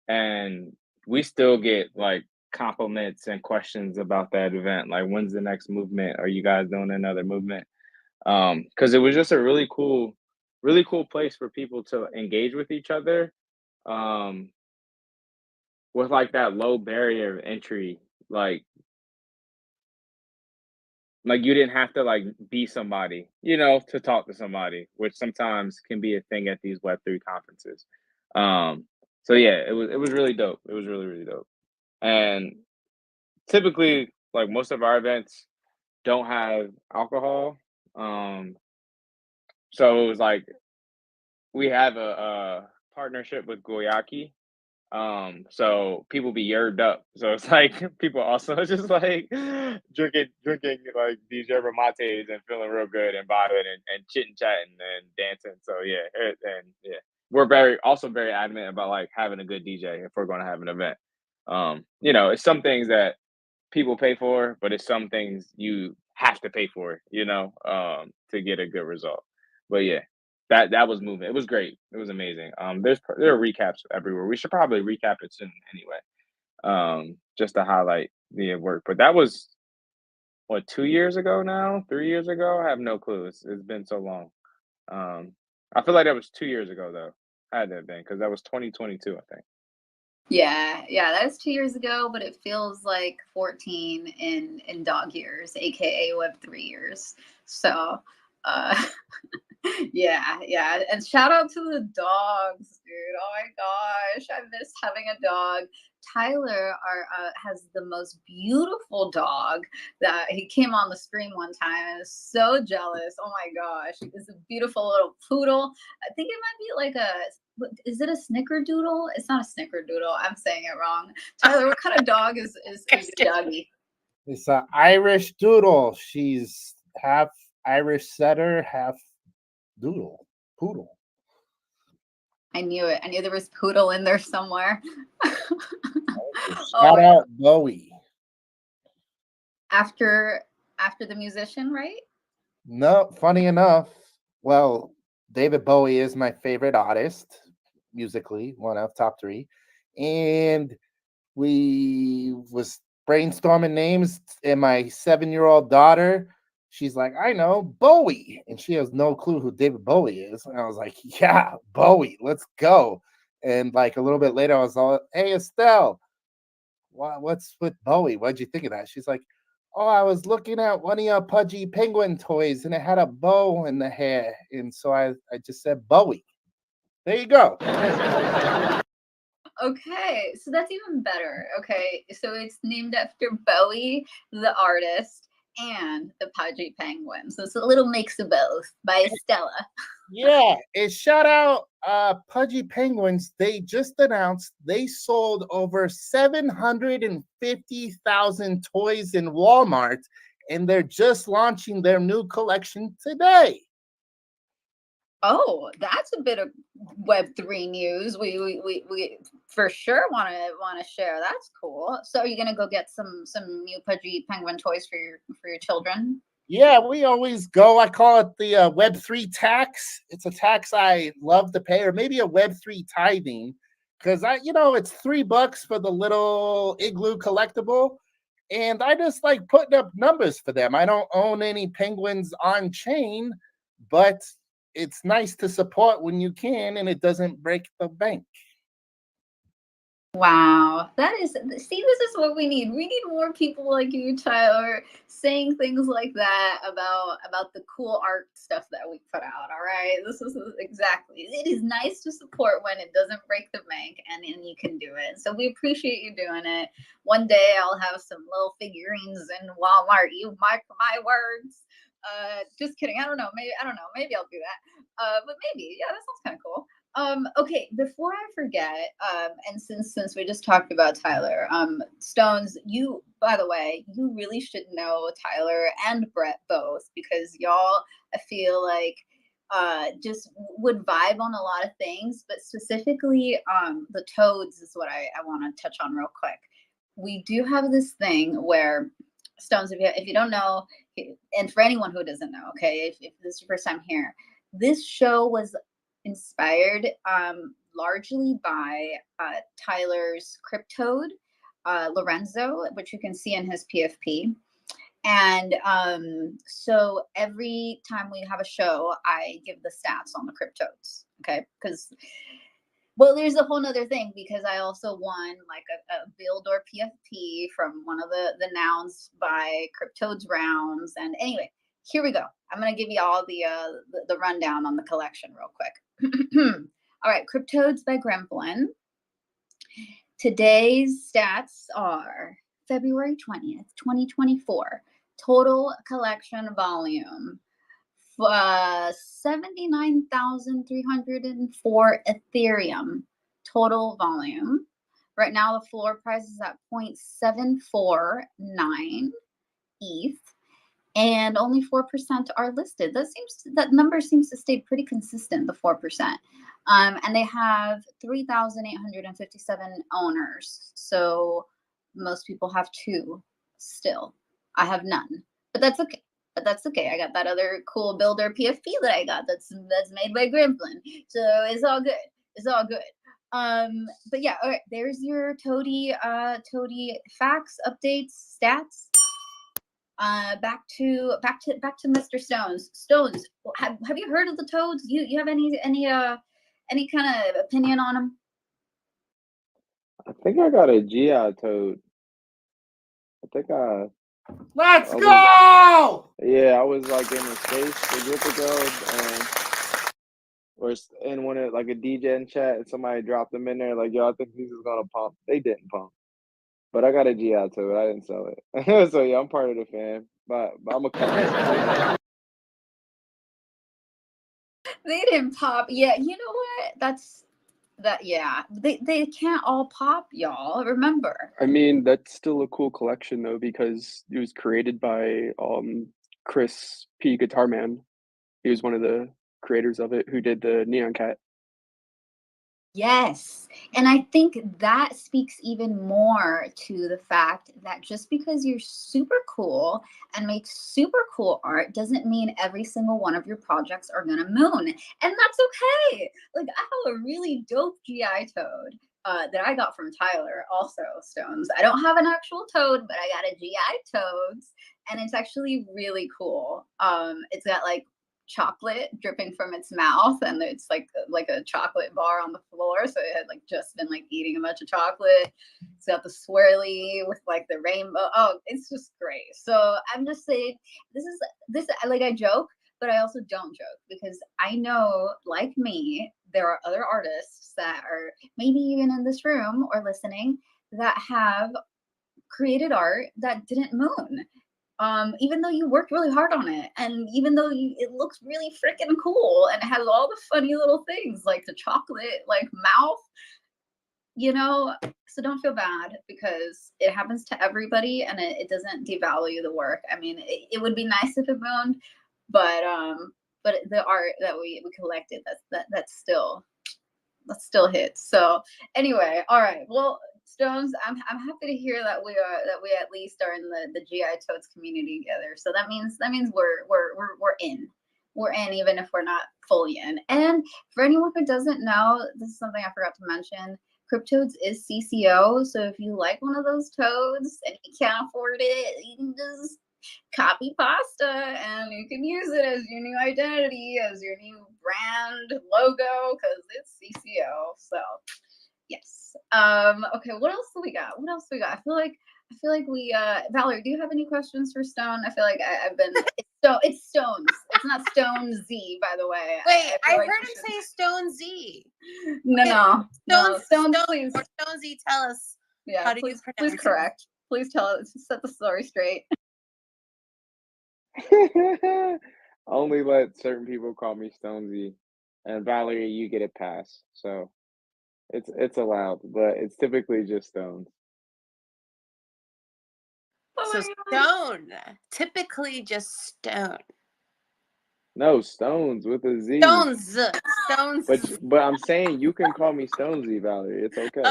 C: and we still get like compliments and questions about that event, like when's the next movement, are you guys doing another movement? Because it was just a really cool place for people to engage with each other, um with like that low barrier of entry. Like like you didn't have to like be somebody, you know, to talk to somebody, which sometimes can be a thing at these Web3 conferences. Um, so yeah, it was really dope. It was really really dope. And typically, like most of our events don't have alcohol. Um, so it was like we have a partnership with Goyaki. So people be yerbed up. So it's like people also just like drinking like these yerba mates and feeling real good and vibing and chitting chatting and dancing. So yeah, and yeah, we're very adamant about like having a good DJ if we're going to have an event. You know, it's some things that people pay for, but it's some things you have to pay for, you know, to get a good result. But yeah, that was moving. It was great. It was amazing. There are recaps everywhere. We should probably recap it soon anyway. Just to highlight the work. But that was what 2 years ago now, 3 years ago. I have no clue. It's been so long. Um, I feel like that was 2 years ago though. Had to have been because that was 2022, I think.
A: Yeah, yeah, that was 2 years ago, but it feels like 14 in dog years, aka Web3 years. So, uh, yeah, yeah, and shout out to the dogs, dude. Oh my gosh, I miss having a dog. Tyler has the most beautiful dog that he came on the stream one time. I was so jealous. Oh my gosh, it's a beautiful little poodle. I think it might be like is it a snickerdoodle? It's not a snickerdoodle. I'm saying it wrong. Tyler, what kind of dog is your doggy?
D: It's an Irish doodle. She's half Irish setter, half poodle.
A: I knew it. I knew there was poodle in there somewhere.
D: Shout out Bowie.
A: After the musician, right?
D: No, funny enough. Well, David Bowie is my favorite artist musically, one of top 3. And we was brainstorming names, and my 7-year-old daughter, she's like, I know Bowie, and she has no clue who David Bowie is. And I was like, yeah, Bowie, let's go. And like a little bit later, I was all, hey Estelle, what's with Bowie? What'd you think of that? She's like, oh, I was looking at one of your Pudgy Penguin toys, and it had a bow in the hair, and so I just said Bowie. There you go.
A: Okay, so that's even better. Okay, so it's named after Bowie, the artist, and the Pudgy Penguin. So it's a little mix of both by Estella.
D: Yeah, and shout out Pudgy Penguins. They just announced they sold over 750,000 toys in Walmart, and they're just launching their new collection today.
A: Oh, that's a bit of Web3 news. We for sure want to share. That's cool. So are you gonna go get some new Pudgy Penguin toys for your children?
D: Yeah, we always go. I call it the Web3 tax. It's a tax I love to pay, or maybe a Web3 tithing, because it's $3 for the little igloo collectible, and I just like putting up numbers for them. I don't own any penguins on chain, but it's nice to support when you can, and it doesn't break the bank.
A: Wow, this is what we need. We need more people like you, Tyler, saying things like that about the cool art stuff that we put out. All right, this is exactly. It is nice to support when it doesn't break the bank, and you can do it. So we appreciate you doing it. One day I'll have some little figurines in Walmart. You mark my words. Just kidding. I don't know. Maybe I'll do that. But maybe, yeah, that sounds kind of cool. Okay, before I forget, and since we just talked about Tyler, Stones, you, by the way, you really should know Tyler and Brett both, because y'all, I feel like, just would vibe on a lot of things, but specifically, the Toadz is what I want to touch on real quick. We do have this thing where, Stones, if you don't know, and for anyone who doesn't know, okay, if this is your first time here, this show was inspired largely by Tyler's Cryptoad, Lorenzo, which you can see in his PFP. And so every time we have a show, I give the stats on the Cryptoads, okay? Because Well, there's a whole nother thing because I also won like a build or PFP from one of the nouns by Toadz rounds. And anyway, here we go. I'm gonna give you all the rundown on the collection real quick. All right, Toadz by Gremplin. Today's stats are February 20th, 2024. Total collection volume. 79,304 Ethereum total volume. Right now, the floor price is at 0.749 ETH, and only 4% are listed. That number seems to stay pretty consistent, the 4%. And they have 3,857 owners. So most people have 2 still. I have none, but that's okay. I got that other cool builder PFP that I got that's made by Gremplin. So it's all good. But yeah, all right, there's your Toady facts, updates, stats. Back to Mr. Stones. Stones, have you heard of the Toadz? You have any kind of opinion on them?
C: I think I got a GI Toad.
D: Let's
C: I
D: go!
C: Yeah, I was like in a space a group ago, and or in one of like a DJ chat, and somebody dropped them in there like, "Yo, I think these is gonna pump." They didn't pump, but I got a GI to it. I didn't sell it, so yeah, I'm part of the fan. But I'm a customer.
A: They didn't pop. Yeah, you know what? Yeah. They can't all pop, y'all. Remember.
E: I mean, that's still a cool collection though, because it was created by Chris P. Guitarman. He was one of the creators of it, who did the Neon Cat.
A: Yes. And I think that speaks even more to the fact that just because you're super cool and make super cool art doesn't mean every single one of your projects are gonna moon. And that's okay. Like, I have a really dope GI Toad that I got from Tyler, also, Stones. I don't have an actual toad, but I got a GI Toadz, and it's actually really cool. It's got like chocolate dripping from its mouth, and it's like a chocolate bar on the floor, so it had like just been like eating a bunch of chocolate. It's got the swirly with like the rainbow. Oh, it's just great. So I'm just saying, this like, I joke, but I also don't joke, because I know, like me, there are other artists that are maybe even in this room or listening that have created art that didn't moon. Even though you worked really hard on it, and even though it looks really freaking cool and it has all the funny little things like the chocolate like mouth, so don't feel bad, because it happens to everybody, and it doesn't devalue the work. I mean, it would be nice if it mooned, but the art that we collected, that still hits. So anyway, all right, well, Stones, I'm happy to hear that we at least are in the GI Toadz community together. So that means we're in. We're in, even if we're not fully in. And for anyone who doesn't know, this is something I forgot to mention. Toadz is CCO, so if you like one of those toads and you can't afford it, you can just copy pasta and you can use it as your new identity, as your new brand logo, because it's CCO. So yes. Okay, what else do we got? I feel like we Valerie, do you have any questions for Stone? I feel like I've been it's Stones. It's not Stone Z, by the way.
B: Wait, I
A: like
B: heard him say Stone Z.
A: No.
B: Stone,
A: please.
B: Or Stone Z, tell us.
A: Yeah,
B: how do you pronounce
A: please correct. Please tell us, set the story straight.
C: Only let certain people call me Stonesy, and Valerie, you get a pass. So it's allowed, but it's typically just Stones.
B: So Stone, typically just Stone.
C: No, Stones with a Z.
B: Stones.
C: But I'm saying you can call me Stonesy, Valerie. It's okay.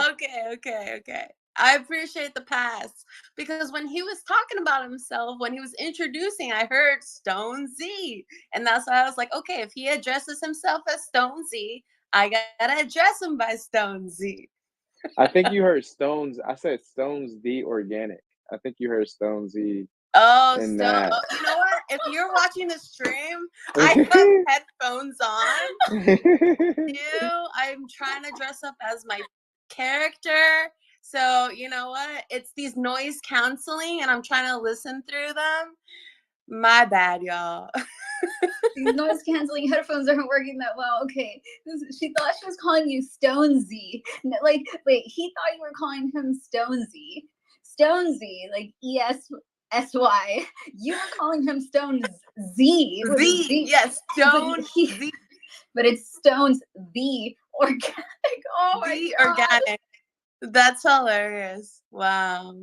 B: Okay. I appreciate the pass, because when he was talking about himself, when he was introducing, I heard Stone Z, and that's why I was like, okay, if he addresses himself as Stone Z, I gotta address him by Stone Z.
C: I think you heard Stones. I said Stones the Organic. I think you heard Stone Z.
B: Oh,
C: in
B: Stone.
C: that.
B: You know what? if you're watching the stream, I have headphones on. I'm trying to dress up as my character. So you know what? It's these noise canceling, and I'm trying to listen through them. My bad, y'all.
A: These noise canceling headphones aren't working that well. Okay, she thought she was calling you Stonesy. Like, wait, he thought you were calling him Stonesy. Stonesy, like ESSY. You were calling him Stones Z.
B: Z, yes, Stone Z.
A: But it's Stones the Organic. Oh my
B: The
A: God.
B: Organic. That's hilarious. Wow.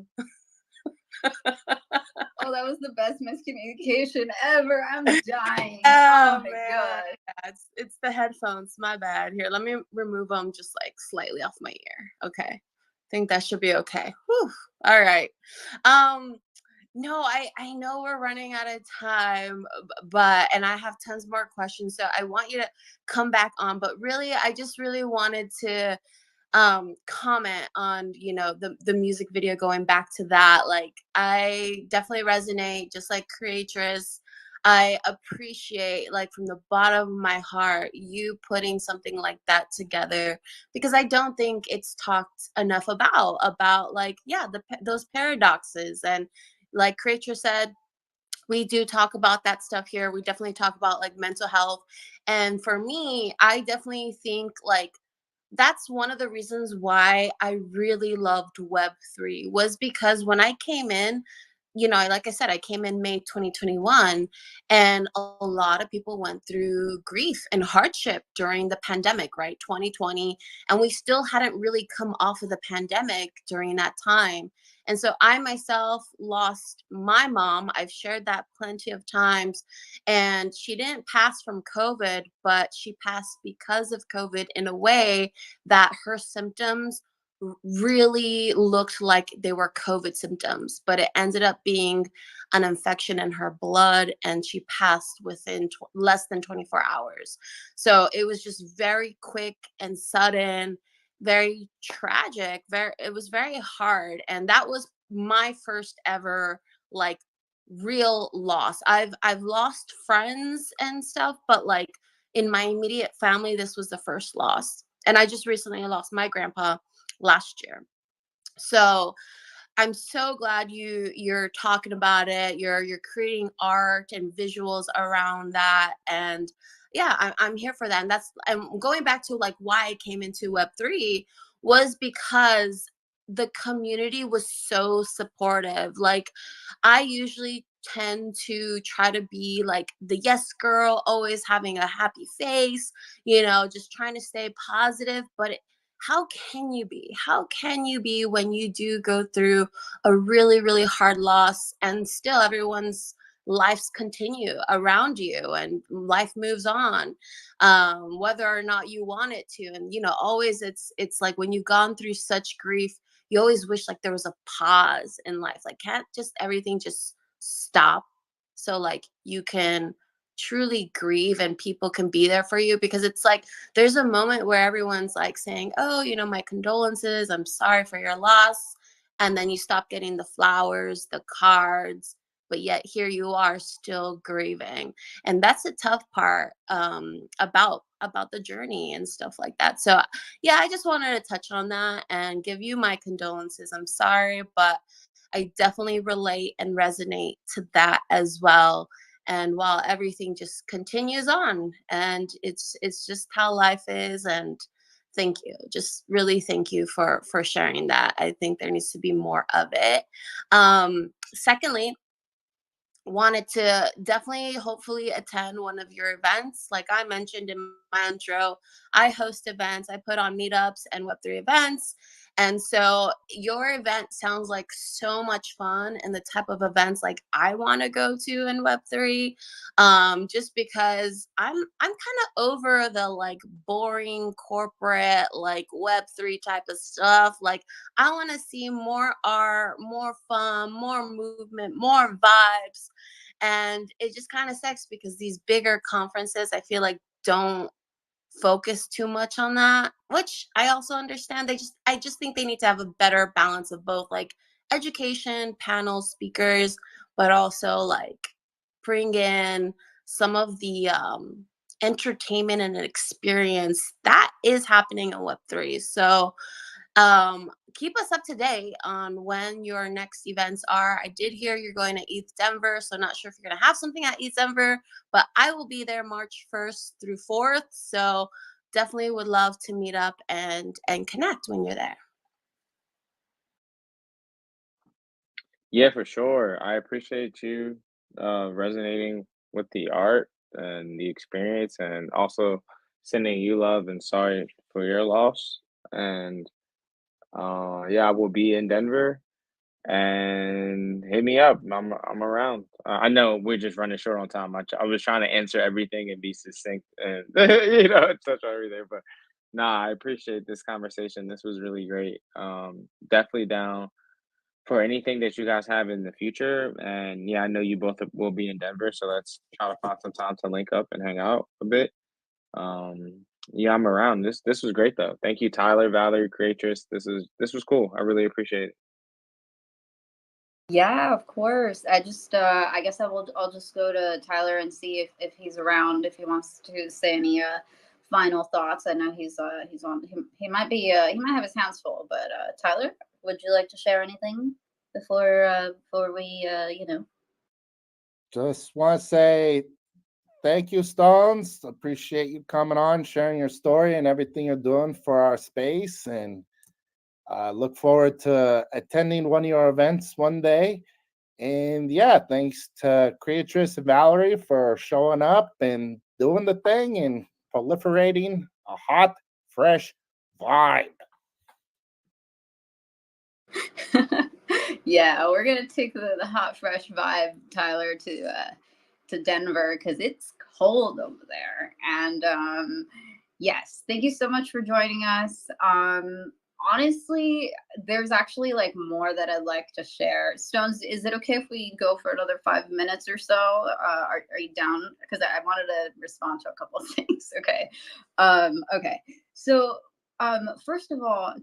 A: Oh, that was the best miscommunication ever. I'm dying.
B: Oh
A: my
B: man.
A: God.
B: Yeah, it's the headphones. My bad. Here, let me remove them just like slightly off my ear. Okay. I think that should be okay. Whew. All right. No, I know we're running out of time, but and I have tons more questions, so I want you to come back on. But really, I just really wanted to comment on the music video, going back to that. Like, I definitely resonate, just like Creatress. I appreciate, like, from the bottom of my heart, you putting something like that together, because I don't think it's talked enough about like, yeah, those paradoxes. And like Creatress said, we do talk about that stuff here. We definitely talk about like mental health. And for me, I definitely think like that's one of the reasons why I really loved Web3, was because when I came in, like I said, I came in May 2021, and a lot of people went through grief and hardship during the pandemic, right? 2020. And we still hadn't really come off of the pandemic during that time. And so I myself lost my mom. I've shared that plenty of times. And she didn't pass from COVID, but she passed because of COVID, in a way that her symptoms really looked like they were COVID symptoms, but it ended up being an infection in her blood, and she passed within less than 24 hours. So it was just very quick and sudden, very tragic. It was very hard, and that was my first ever like real loss. I've lost friends and stuff, but like in my immediate family, this was the first loss. And I just recently lost my grandpa last year. So I'm so glad you're talking about it. You're creating art and visuals around that. And yeah, I'm here for that. And I'm going back to like why I came into Web3 was because the community was so supportive. Like, I usually tend to try to be like the yes girl, always having a happy face, just trying to stay positive. But how can you be? How can you be when you do go through a really, really hard loss, and still everyone's lives continue around you and life moves on, whether or not you want it to? And always it's like when you've gone through such grief, you always wish like there was a pause in life. Like, can't just everything just stop so like you can truly grieve and people can be there for you? Because it's like there's a moment where everyone's like saying, oh, my condolences, I'm sorry for your loss, and then you stop getting the flowers, the cards, but yet here you are still grieving. And that's the tough part, about the journey and stuff like that. So yeah, I just wanted to touch on that and give you my condolences. I'm sorry, but I definitely relate and resonate to that as well. And while everything just continues on, and it's just how life is. And thank you, just really thank you for sharing that. I think there needs to be more of it. Secondly, wanted to definitely hopefully attend one of your events. Like I mentioned in my intro, I host events, I put on meetups and Web3 events. And so your event sounds like so much fun, and the type of events like I want to go to in Web3, just because I'm kind of over the like boring corporate like Web3 type of stuff. Like, I want to see more art, more fun, more movement, more vibes. And it just kind of sucks because these bigger conferences, I feel like, don't focus too much on that, which I also understand. I just think they need to have a better balance of both, like education, panels, speakers, but also like bring in some of the entertainment and experience that is happening in Web3. So keep us up to date on when your next events are. I did hear you're going to ETH Denver, so not sure if you're going to have something at ETH Denver, but I will be there March 1st through 4th. So definitely would love to meet up and connect when you're there.
C: Yeah, for sure. I appreciate you resonating with the art and the experience, and also sending you love and sorry for your loss. And yeah, I will be in Denver, and hit me up. I'm around. I know we're just running short on time. I was trying to answer everything and be succinct and touch on everything. But nah, I appreciate this conversation. This was really great. Definitely down for anything that you guys have in the future. And yeah, I know you both will be in Denver, so let's try to find some time to link up and hang out a bit. Yeah, I'm around. This was great though. Thank you, Tyler, Valerie, Creatress. This was cool. I really appreciate it.
A: Yeah, of course. I guess I'll just go to Tyler and see if he's around, if he wants to say any final thoughts. I know he's on he might be he might have his hands full, but Tyler, would you like to share anything before we
D: Just want to say thank you, Stones. Appreciate you coming on, sharing your story and everything you're doing for our space. And look forward to attending one of your events one day. And yeah, thanks to Creatress and Valerie for showing up and doing the thing and proliferating a hot, fresh vibe.
A: Yeah, we're gonna take the hot fresh vibe, Tyler, to Denver because it's cold over there. And yes, thank you so much for joining us. Honestly, there's actually like more that I'd like to share. Stones, is it okay if we go for another 5 minutes or so? Are you down? Because I wanted to respond to a couple of things. Okay. Okay. So first of all,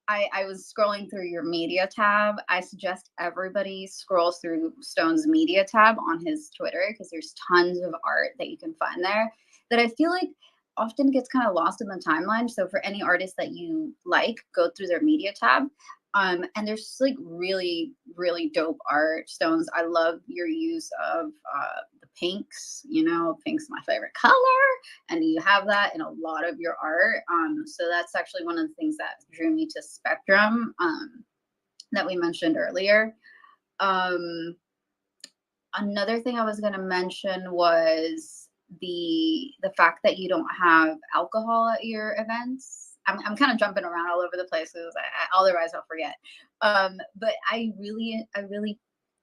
A: I was scrolling through your media tab. I suggest everybody scrolls through Stone's media tab on his Twitter because there's tons of art that you can find there that I feel like often gets kind of lost in the timeline. So for any artist that you like, go through their media tab. And there's like really, really dope art. Stones, I love your use of the pinks. Pink's my favorite color, and you have that in a lot of your art. So that's actually one of the things that drew me to Spectrum that we mentioned earlier. Another thing I was going to mention was the fact that you don't have alcohol at your events. I'm kind of jumping around all over the places. Otherwise I'll forget. But I really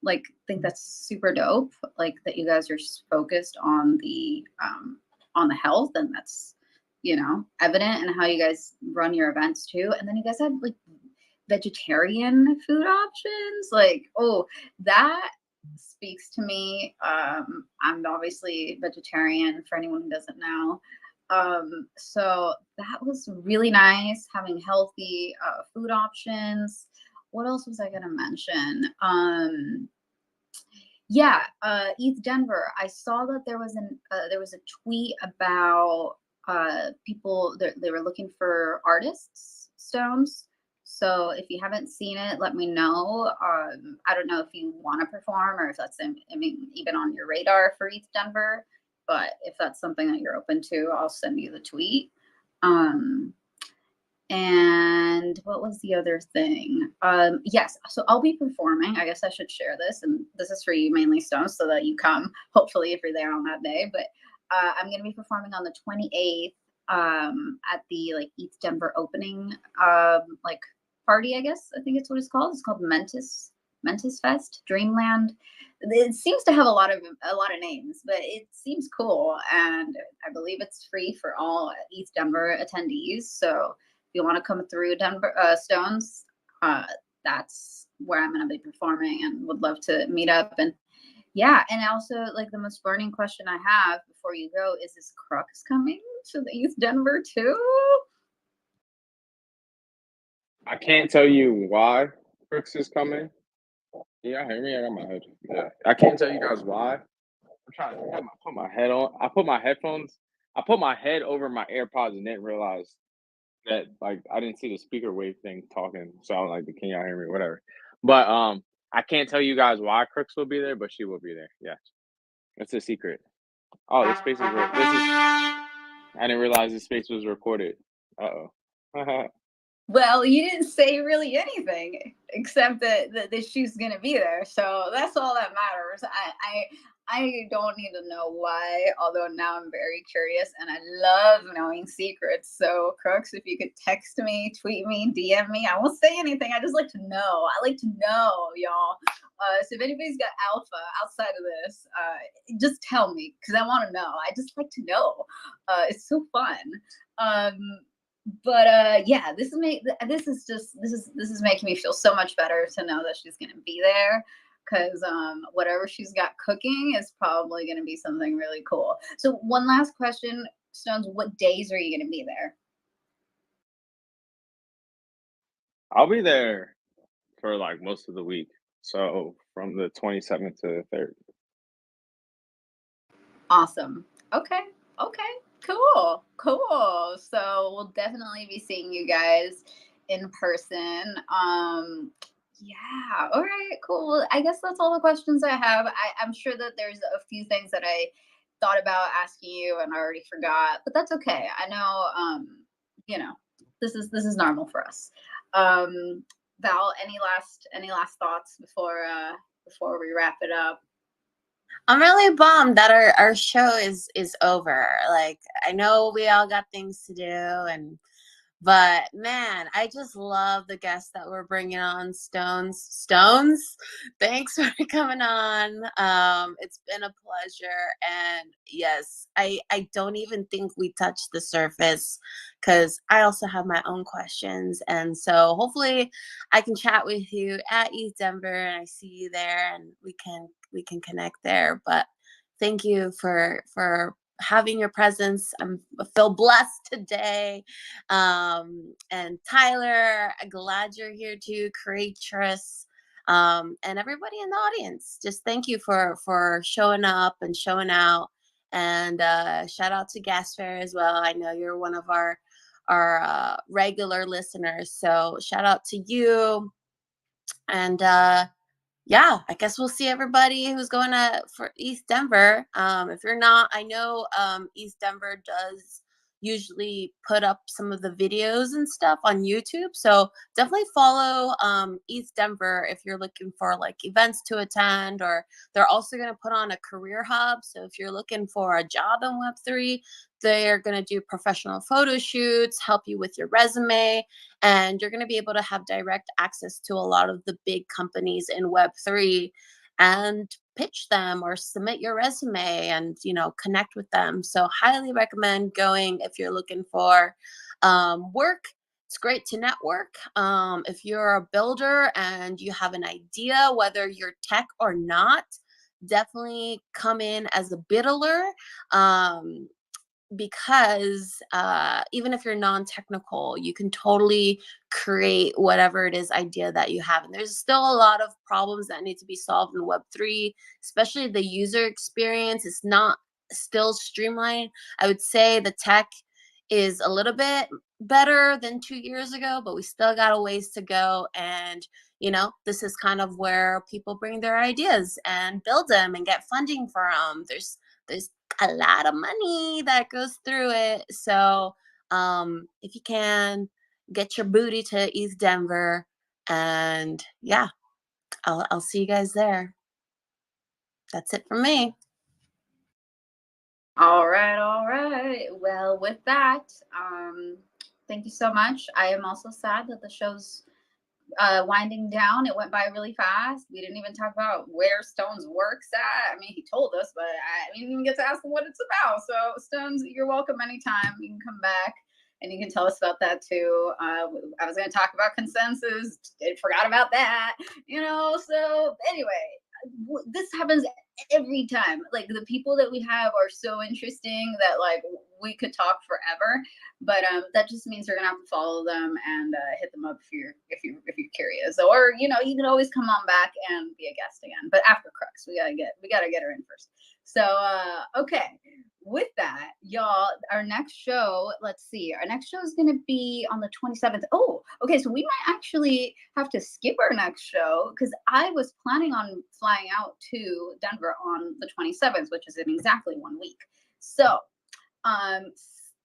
A: like think that's super dope. Like that you guys are focused on the health, and that's evident in how you guys run your events too. And then you guys have like vegetarian food options. Like, oh, that speaks to me. I'm obviously vegetarian for anyone who doesn't know. So that was really nice having healthy food options. What else was I gonna mention? Yeah, ETH Denver. I saw that there was a tweet about people they were looking for artists, Stones. So if you haven't seen it, let me know. I don't know if you want to perform or if that's even on your radar for ETH Denver. But if that's something that you're open to, I'll send you the tweet. And what was the other thing? Yes, so I'll be performing. I guess I should share this, and this is for you mainly, Stones, so that you come, hopefully, if you're there on that day. But I'm going to be performing on the 28th at the ETH Denver opening party, I guess. I think it's what it's called. It's called Mentis Fest, Dreamland. It seems to have a lot of names, but it seems cool, and I believe it's free for all ETH Denver attendees. So if you want to come through Denver, Stones, that's where I'm going to be performing, and would love to meet up. And yeah, and also the most burning question I have before you go is Crux coming to the ETH Denver too?
C: I can't tell you why Crooks is coming. Yeah, hear me? I got my head. Yeah, I can't tell you guys why, I'm trying to put my head on. I put my headphones. I put my head over my AirPods and didn't realize that like I didn't see the speaker wave thing talking. So I was like, can y'all hear me? Whatever. But I can't tell you guys why Crooks will be there, but she will be there. Yeah, it's a secret. Oh, this space is. This is. I didn't realize this space was recorded. Uh-oh.
A: Well, you didn't say really anything except that she's gonna be there, so that's all that matters. I don't need to know why, although now I'm very curious and I love knowing secrets. So Crooks, if you could text me, tweet me, DM me, I won't say anything. I just like to know. I like to know, y'all. So if anybody's got alpha outside of this, just tell me because I want to know. I just like to know. It's so fun. But yeah, this is making me feel so much better to know that she's gonna be there, because whatever she's got cooking is probably gonna be something really cool. So one last question, Stones, what days are you gonna be there?
C: I'll be there for like most of the week. So from the 27th to the 3rd.
A: Awesome. Okay. Cool. So we'll definitely be seeing you guys in person. Yeah. All right. Cool. I guess that's all the questions I have. I'm sure that there's a few things that I thought about asking you and I already forgot, but that's okay. I know. This is normal for us. Val, any last thoughts before we wrap it up?
B: I'm really bummed that our show is over. Like, I know we all got things to do, but man, I just love the guests that we're bringing on. Stones, thanks for coming on. It's been a pleasure, and yes, I don't even think we touched the surface because I also have my own questions, and so hopefully I can chat with you at East Denver, and I see you there, and we can connect there. But thank you for having your presence. I feel blessed today. And Tyler, I'm glad you're here too. Creatress, and everybody in the audience. Just thank you for showing up and showing out. And shout out to Gas Fair as well. I know you're one of our regular listeners, so shout out to you. And yeah, I guess we'll see everybody who's going for East Denver. If you're not, I know East Denver does usually put up some of the videos and stuff on YouTube. So definitely follow East Denver if you're looking for like events to attend, or they're also going to put on a career hub. So if you're looking for a job in Web3, they're going to do professional photo shoots, help you with your resume, and you're going to be able to have direct access to a lot of the big companies in Web3 and pitch them or submit your resume and, connect with them. So highly recommend going if you're looking for work. It's great to network. If you're a builder and you have an idea, whether you're tech or not, definitely come in as a biddler. Because even if you're non-technical, you can totally create whatever it is idea that you have. And there's still a lot of problems that need to be solved in Web3, especially the user experience is not still streamlined. I would say the tech is a little bit better than 2 years ago, but we still got a ways to go. And this is kind of where people bring their ideas and build them and get funding for them. There's a lot of money that goes through it. So if you can, get your booty to East Denver, and yeah, I'll see you guys there. That's it from me.
A: All right. Well, with that, thank you so much. I am also sad that the show's winding down. It went by really fast. We didn't even talk about where Stones works at. I mean, he told us, but I didn't even get to ask him what it's about. So Stones, you're welcome anytime. You can come back and you can tell us about that too. I was going to talk about consensus. Forgot about that, so anyway, this happens every time. Like, the people that we have are so interesting that like we could talk forever, but that just means you're gonna have to follow them and hit them up if you're curious, or you can always come on back and be a guest again, but after Crux, we gotta get her in first. So, okay. With that, y'all, our next show, let's see, our next show is going to be on the 27th. Oh, okay. So we might actually have to skip our next show because I was planning on flying out to Denver on the 27th, which is in exactly 1 week. So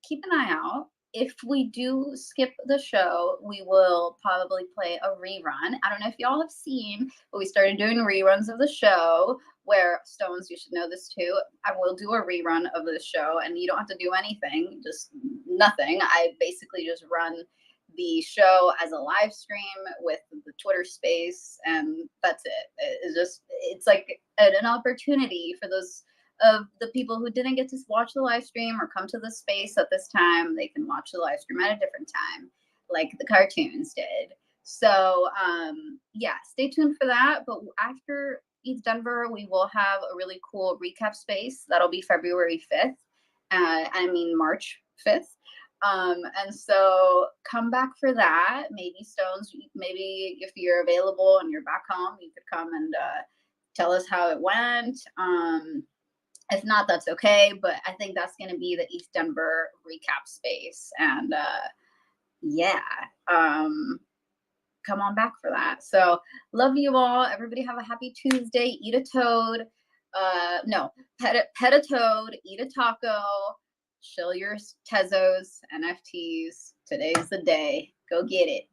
A: keep an eye out. If we do skip the show, we will probably play a rerun. I don't know if y'all have seen, but we started doing reruns of the show where Stones, you should know this too. I will do a rerun of the show and you don't have to do anything, just nothing. I basically just run the show as a live stream with the Twitter space and that's it. It's like an opportunity for those of the people who didn't get to watch the live stream or come to the space at this time. They can watch the live stream at a different time, like the cartoons did. So yeah, stay tuned for that. But after Eats Denver, we will have a really cool recap space. That'll be February 5th. March 5th. And so come back for that. Maybe Stones, maybe if you're available and you're back home, you could come and tell us how it went. If not, that's okay. But I think that's going to be the East Denver recap space. And come on back for that. So love you all. Everybody have a happy Tuesday. Eat a toad. Pet a toad. Eat a taco. Shill your Tezos, NFTs. Today's the day. Go get it.